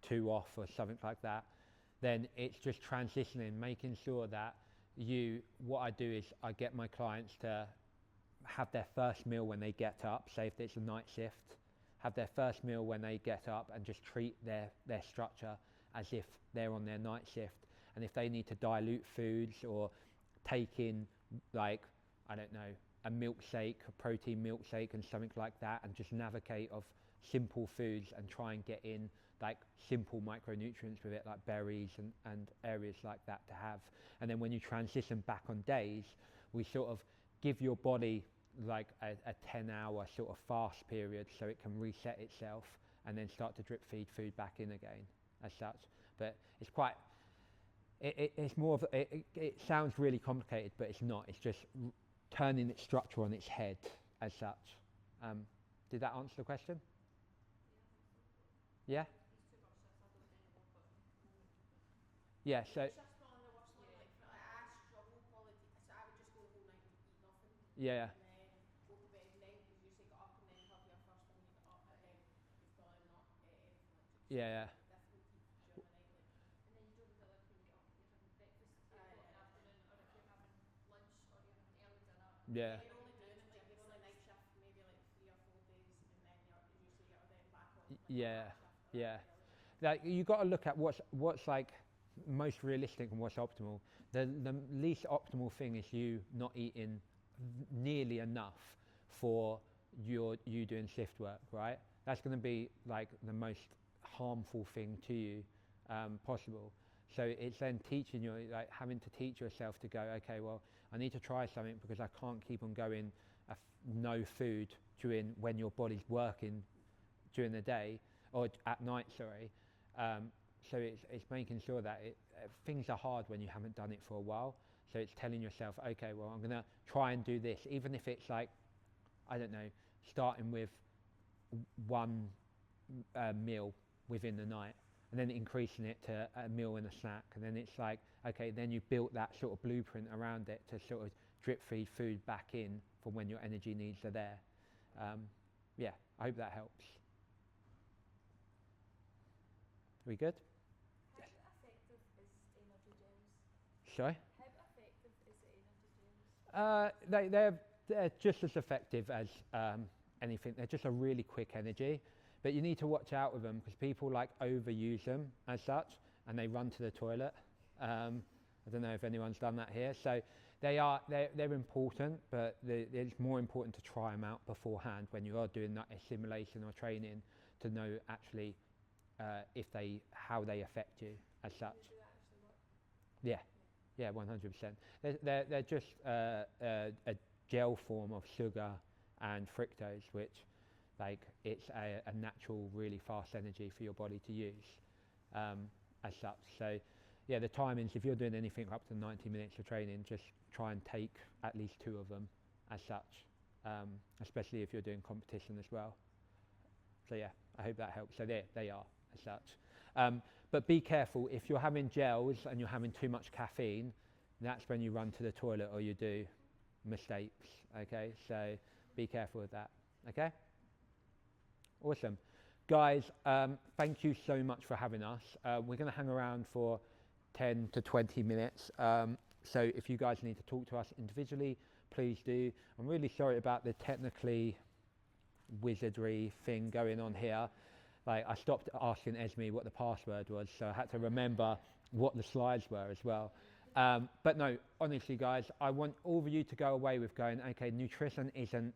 2 off or something like that, then it's just transitioning, making sure that what I do is I get my clients to have their first meal when they get up, say if it's a night shift, have their first meal when they get up and just treat their structure as if they're on their night shift. And if they need to dilute foods or take in like, I don't know, a milkshake, a protein milkshake and something like that, and just navigate of simple foods and try and get in like simple micronutrients with it, like berries and areas like that to have. And then when you transition back on days, we sort of give your body like a 10-hour sort of fast period so it can reset itself and then start to drip feed food back in again as such. But it's quite, it's more of, it sounds really complicated, but it's not. It's just turning its structure on its head as such. Did that answer the question? Yeah? These 2 work shifts, I don't do anymore, but Yeah, so, shift's not on the worst one, like for, like, I struggle quality, so I would just go the whole night and eat nothing. yeah, And then go to bed, and then you usually get up and then have your first thing when you get up, and then you've probably not ate anything like just yeah, difficulty during the night, like, and then you don't feel like when you get up that you're having breakfast at 3 o'clock in the afternoon, or if you're having lunch or you're having early dinner. yeah, You're only doing it like you're on a night shift maybe like 3 or 4 days, and then you're then back on like a yeah, back shift or yeah. early. Like you got to look at what's like most realistic and what's optimal. The least optimal thing is you not eating nearly enough for you doing shift work, right? That's going to be like the most harmful thing to you possible. So it's then teaching you, like having to teach yourself to go, okay, well, I need to try something because I can't keep on going no food during when your body's working during the day or at night, sorry. So it's making sure that things are hard when you haven't done it for a while. So it's telling yourself, okay, well, I'm going to try and do this, even if it's like, I don't know, starting with one meal within the night and then increasing it to a meal and a snack. And then it's like, okay, then you built that sort of blueprint around it to sort of drip feed food back in for when your energy needs are there. Yeah, I hope that helps. We good? How effective is energy gels? Sorry? How effective is the energy gels? They're just as effective as anything. They're just a really quick energy, but you need to watch out with them because people like overuse them as such, and they run to the toilet. I don't know if anyone's done that here. So they're important, but it's more important to try them out beforehand when you are doing that simulation or training to know actually how they affect you as such. Do they actually work? Yeah, 100%. They're just a gel form of sugar and fructose, which like it's a natural, really fast energy for your body to use as such. So yeah, the timings, if you're doing anything up to 90 minutes of training, just try and take at least 2 of them as such, especially if you're doing competition as well. So yeah, I hope that helps. So they are as such. But be careful, if you're having gels and you're having too much caffeine, that's when you run to the toilet or you do mistakes, okay? So be careful with that, okay? Awesome. Guys, thank you so much for having us. We're going to hang around for 10 to 20 minutes. So if you guys need to talk to us individually, please do. I'm really sorry about the technically wizardry thing going on here. Like I stopped asking Esme what the password was, so I had to remember what the slides were as well. But no, honestly, guys, I want all of you to go away with going, okay, nutrition isn't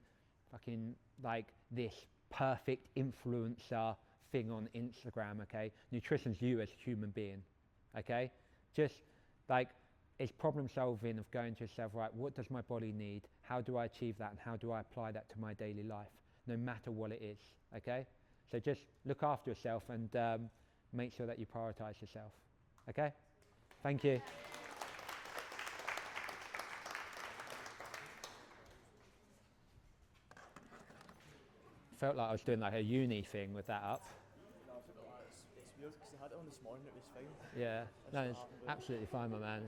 fucking like this perfect influencer thing on Instagram, okay? Nutrition's you as a human being, okay? Just like, it's problem solving of going to yourself, right, what does my body need? How do I achieve that? And how do I apply that to my daily life? No matter what it is, okay? So just look after yourself and make sure that you prioritize yourself, okay? Thank you. Felt like I was doing like a uni thing with that up. No, I think it's weird because I had it on this morning, it was fine. Yeah, no, That's it's what happened, but- absolutely fine, my man.